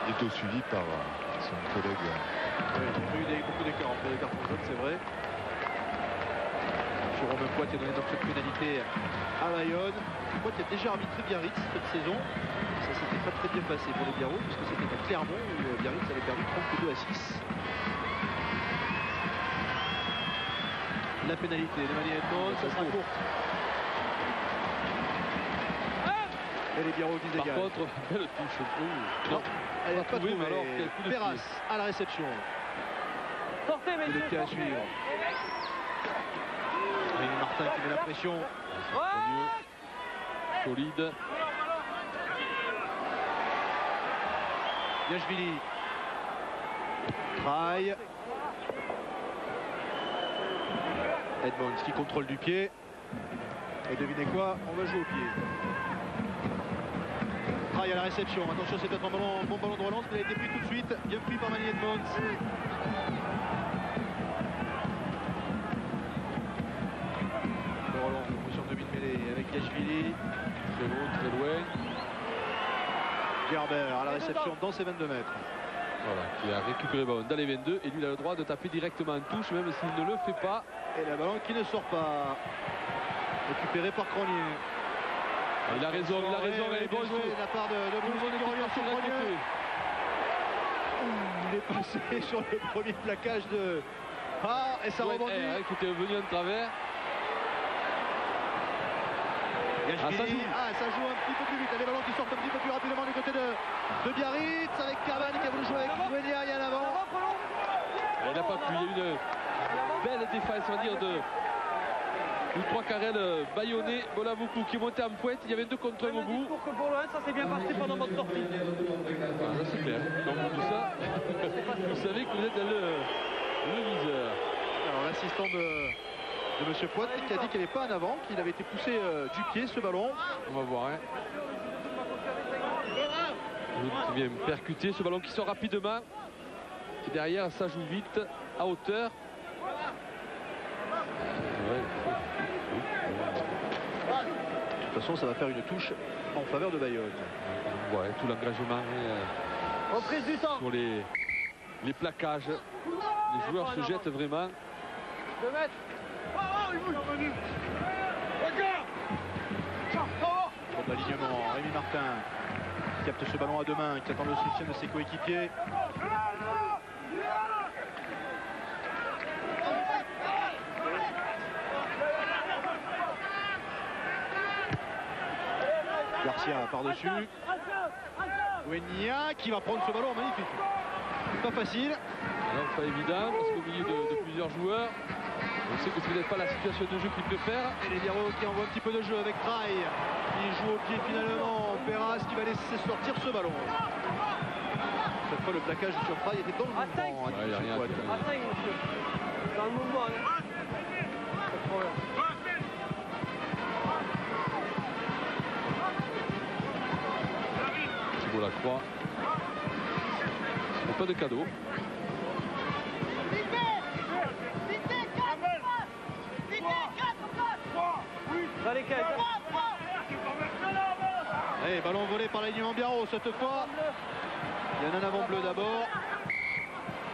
Il est suivi par son collègue. Ouais, il y a eu beaucoup d'écart entre les cartons jaunes, c'est vrai. Sur Romain Poit est donné donc cette pénalité à Bayonne. Poit a déjà arbitré Biarritz cette saison. Ça s'était pas très bien passé pour les Biarros, puisque c'était à Clermont où Biarritz avait perdu 32-6. La pénalité de Mani Edmond, ça sera courte. Et les Biarros qui se Par dégagent. contre, belle touche. Non, Elle n'a pas trouvé, mais alors quel coup de pied. Perras à la réception. Sortez, Et le messieurs, pied à sortez. suivre. Rémi Martin qui met la pression. Solide. Yachvili. Traille. Edmonds qui contrôle du pied. Et devinez quoi, on va jouer au pied. Traille à la réception. Attention, c'est peut-être un bon ballon de relance, mais il a été pris tout de suite. Bien pris par Mani Edmonds. Le relance sur demi-mêlée avec Yachvili. Très haut, très loin. Gerber à la réception dans ses 22 mètres. Voilà, qui a récupéré le ballon dans les 22 et lui il a le droit de taper directement en touche même s'il ne le fait pas. Et le ballon qui ne sort pas. Récupéré par Cronier. Il a raison, elle est bien bonne joué de la part de Tout le Bruno monde qui était oriente sur sur le Cronier. côté. Il est passé sur le premier plaquage de... Ah, et ça rebondit. Qui était venu en travers. Yachvili. Ça joue un petit peu plus vite. Les ballons qui sortent un petit peu plus rapidement du côté de Biarritz avec Caban qui a voulu jouer avec Guenia en avant. Il n'a pas pu. Il y a eu une belle défense, on va dire, de 3 carrels Bayonnais. Bolavoukou qui est monté en pointe. Il y avait 2 contre 1 au bout. Pour que pour le 1, ça s'est bien passé pendant votre sortie. Ah, c'est clair. Quand vous dites ça, vous savez que vous êtes dans le viseur. Alors l'assistant de M. Poit qui a dit qu'il n'est pas en avant, qu'il avait été poussé du pied ce ballon. On va voir. Qui vient percuter ce ballon qui sort rapidement. Et derrière, ça joue vite, à hauteur. De toute façon, ça va faire une touche en faveur de Bayonne. Ouais, tout l'engagement Reprise du temps. sur les plaquages. Les joueurs se jettent vraiment. 2 mètres. Bon alignement, Rémi Martin qui capte ce ballon à 2 mains, qui attend le soutien de ses coéquipiers. Garcia par-dessus. Guenia qui va prendre ce ballon, magnifique. Pas facile. Alors, pas évident parce qu'au milieu de plusieurs joueurs, on sait que c'est peut-être pas la situation de jeu qu'il préfère. Et les Biarros qui envoient un petit peu de jeu avec Traille qui joue au pied finalement. Perras qui va laisser sortir ce ballon. Cette fois le plaquage sur Traille était dans le mouvement. Ouais, il y a rien à dire. Attends, monsieur. le mouvement. Hein. Pas de problème. Thibaut Lacroix. Pas de cadeau. Allez, ballon volé par l'alignement Biarro cette fois. Il y en a un avant bleu d'abord.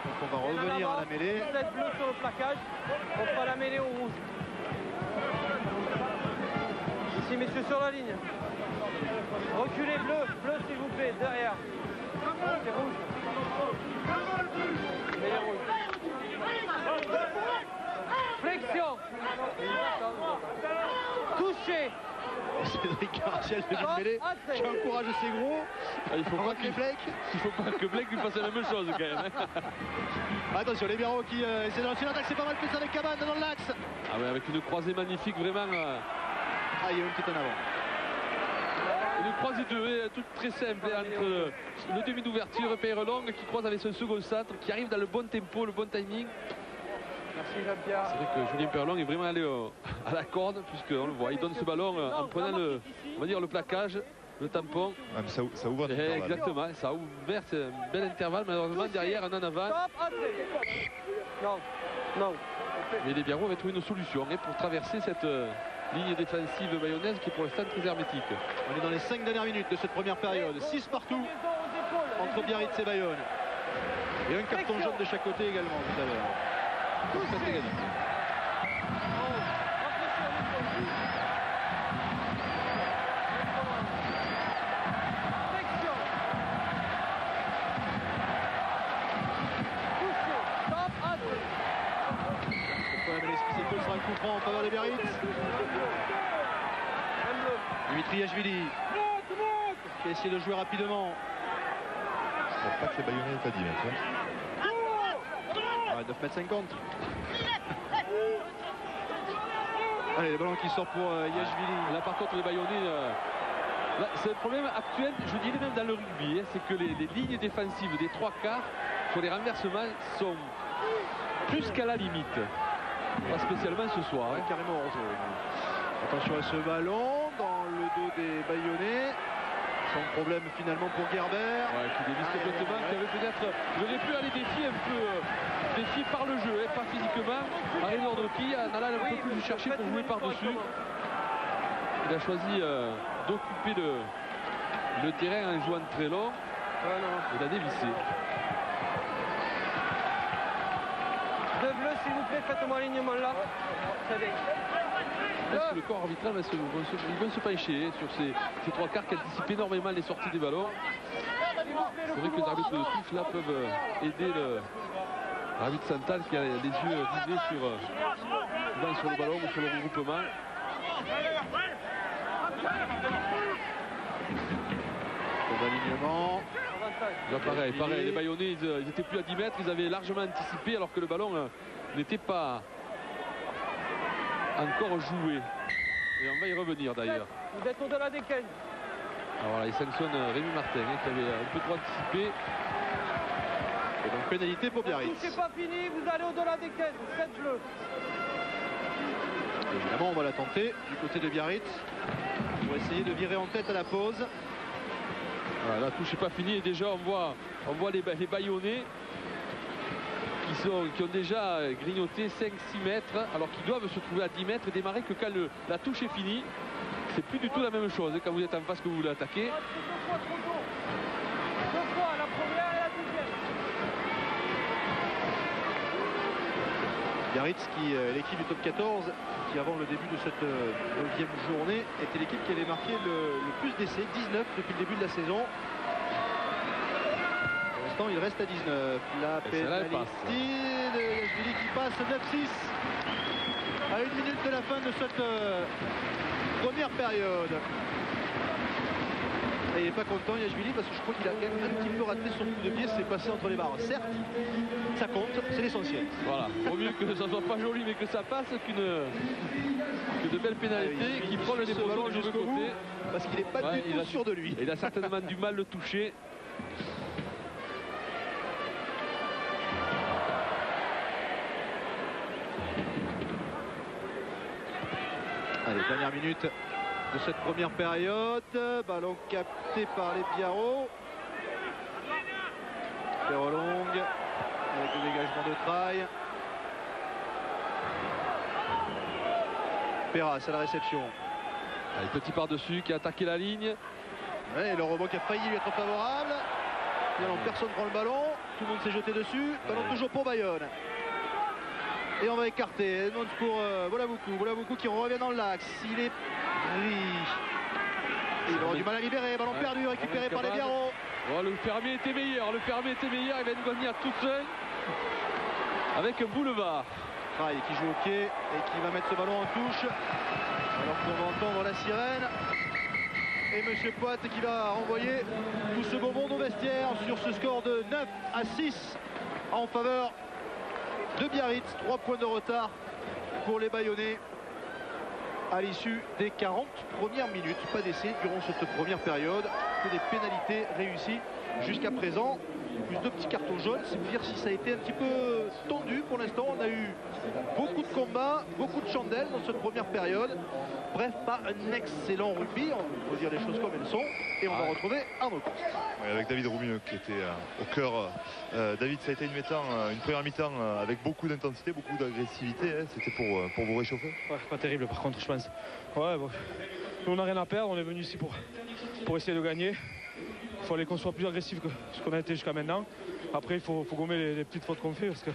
Donc on va revenir à la mêlée. Peut-être bleu sur le plaquage. On fera la mêlée au rouge. Ici messieurs sur la ligne. Reculez bleu, bleu s'il vous plaît, derrière. C'est rouge. Mêlée rouge. Flexion. Touché. Cédric Garciel de mêlée qui encourage ses gros. Il faut pas que Blake lui fasse la même chose quand même. Hein. Attention, les Biarro qui essaient de lancer l'attaque, c'est pas mal fait ça avec Cabane dans l'axe. Ah ouais, avec une croisée magnifique vraiment. Ah, il y a une petite en avant. Une croisée de toute très simple entre le demi d'ouverture, Peyrelong qui croise avec son second centre, qui arrive dans le bon tempo, le bon timing. Merci Jean-Pierre. C'est vrai que Julien Peyrelong est vraiment allé à la corde, puisqu'on le voit, il donne ce ballon en prenant le, on va dire, le plaquage, le tampon. Ah, mais ça ouvre. Exactement, ça a ouvert, c'est un bel intervalle, malheureusement derrière, un en avant. Non, non. Mais les Biarro avaient trouvé une solution pour traverser cette ligne défensive bayonnaise qui est pour l'instant très hermétique. On est dans les 5 dernières minutes de cette première période. 6 partout entre Biarritz et Bayonne. Et un carton jaune de chaque côté également tout à l'heure. C'est gagné. C'est un coup franc en faveur de Biarritz. Dimitriashvili qui a essayé de jouer rapidement. Je ne crois pas que les Bayonnais aient pas dit. Ah, 9,50 m. Allez, le ballon qui sort pour Yashvili. Là par contre les Bayonnais, c'est le problème actuel, je dirais même dans le rugby, hein, c'est que les lignes défensives des trois quarts sur les renversements sont plus qu'à la limite. Pas spécialement ce soir. Hein. Carrément hors zone. Attention à ce ballon dans le dos des Bayonnais. Sans problème finalement pour Gerber. Ouais, qui dévisse complètement, qui avait peut-être. Il aurait pu aller défier un peu défier par le jeu, hein, pas physiquement. Harry Nordrocky en allant un peu plus le chercher pour jouer par-dessus. Il a choisi d'occuper le terrain en jouant très long. Il a dévissé. Deux bleus s'il vous plaît, faites-moi l'alignement là. Le corps arbitral ils vont se pencher sur ces trois quarts qui anticipent énormément les sorties des ballons. C'est vrai que les arbitres de touche là peuvent aider l'arbitre Santal qui a les yeux visés sur le ballon ou sur le regroupement. L'alignement. Là, pareil, les Bayonnais ils étaient plus à 10 mètres, ils avaient largement anticipé alors que le ballon n'était pas encore joué. Et on va y revenir d'ailleurs. Vous êtes au-delà des 15. Alors voilà, il sanctionne Rémi Martin qui avait un peu trop anticipé. Et donc pénalité pour Biarritz. C'est pas fini, vous allez au-delà des 15, 7 bleus. Évidemment, on va la tenter du côté de Biarritz pour essayer de virer en tête à la pause. Voilà, la touche n'est pas finie et déjà on voit les Bayonnais qui ont déjà grignoté 5-6 mètres alors qu'ils doivent se trouver à 10 mètres et démarrer que quand la touche est finie. C'est plus du tout la même chose quand vous êtes en face que vous voulez attaquer. Deux fois, la première et la deuxième. Biarritz qui est l'équipe du top 14 qui avant le début de cette 9e journée était l'équipe qui avait marqué le plus d'essais, 19 depuis le début de la saison. Pour l'instant il reste à 19. La pénalité de Yashvili qui passe 9-6 à 1 minute de la fin de cette première période. Et il n'est pas content Yashvili parce que je crois qu'il a quand même un petit peu raté son coup de pied, c'est passé entre les barres. Certes, ça compte, c'est l'essentiel. Voilà, vaut mieux que ça soit pas joli mais que ça passe que de belles pénalités qui prend le ballon jusqu'au côté. Parce qu'il n'est pas du tout sûr de lui. Il a certainement du mal de toucher. Allez, dernière minute de cette première période. Ballon capté par les Biarros. Perrelong avec le dégagement de Traille. Perras à la réception. Allez, petit par-dessus qui a attaqué la ligne. Ouais, et le rebond qui a failli lui être favorable. Finalement, personne prend le ballon. Tout le monde s'est jeté dessus. Ballon toujours pour Bayonne. Et on va écarter. Donc pour Boulaboukou qui revient dans l'axe. Il est pris. Il va avoir du mal à libérer. Ballon perdu, récupéré par les Biarros. Oh, le fermier était meilleur. Il va nous venir tout seul avec Boulevard. Traille qui joue au pied et qui va mettre ce ballon en touche. Alors qu'on va entendre la sirène. Et M. Poit qui va renvoyer tout ce beau monde au vestiaire sur ce score de 9-6 en faveur de Biarritz. 3 points de retard pour les Bayonnais à l'issue des 40 premières minutes. Pas d'essai durant cette première période. Que des pénalités réussies jusqu'à présent. Plus de petits cartons jaunes, c'est pour dire si ça a été un petit peu tendu pour l'instant. On a eu beaucoup de combats, beaucoup de chandelles dans cette première période. Bref, pas un excellent rugby, on peut dire les choses comme elles sont. Et on va retrouver Arnaud Coste. Oui, avec David Roumieux qui était au cœur. David, ça a été une première mi-temps avec beaucoup d'intensité, beaucoup d'agressivité. Hein. C'était pour vous réchauffer? Ouais, pas terrible par contre, je pense. Ouais, bon. Nous, on n'a rien à perdre, on est venu ici pour essayer de gagner. Il fallait qu'on soit plus agressif que ce qu'on a été jusqu'à maintenant. Après, il faut gommer les petites fautes qu'on fait parce que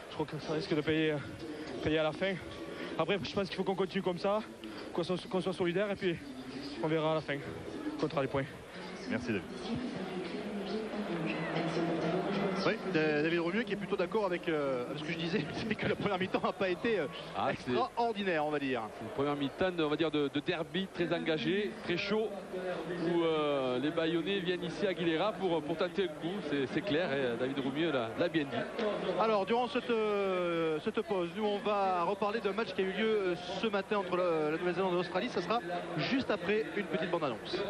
je crois que ça risque de payer à la fin. Après, je pense qu'il faut qu'on continue comme ça, qu'on soit solidaire et puis on verra à la fin. On comptera les points. Merci David. Oui, David Roumieux qui est plutôt d'accord avec ce que je disais, c'est que la première mi-temps n'a pas été extraordinaire, on va dire. Une première mi-temps, on va dire, de derby très engagé, très chaud, où les Bayonnais viennent ici à Aguilera pour tenter le coup, c'est clair, et David Roumieux l'a bien dit. Alors, durant cette pause, nous on va reparler d'un match qui a eu lieu ce matin entre la Nouvelle-Zélande et l'Australie. Ça sera juste après une petite bande-annonce.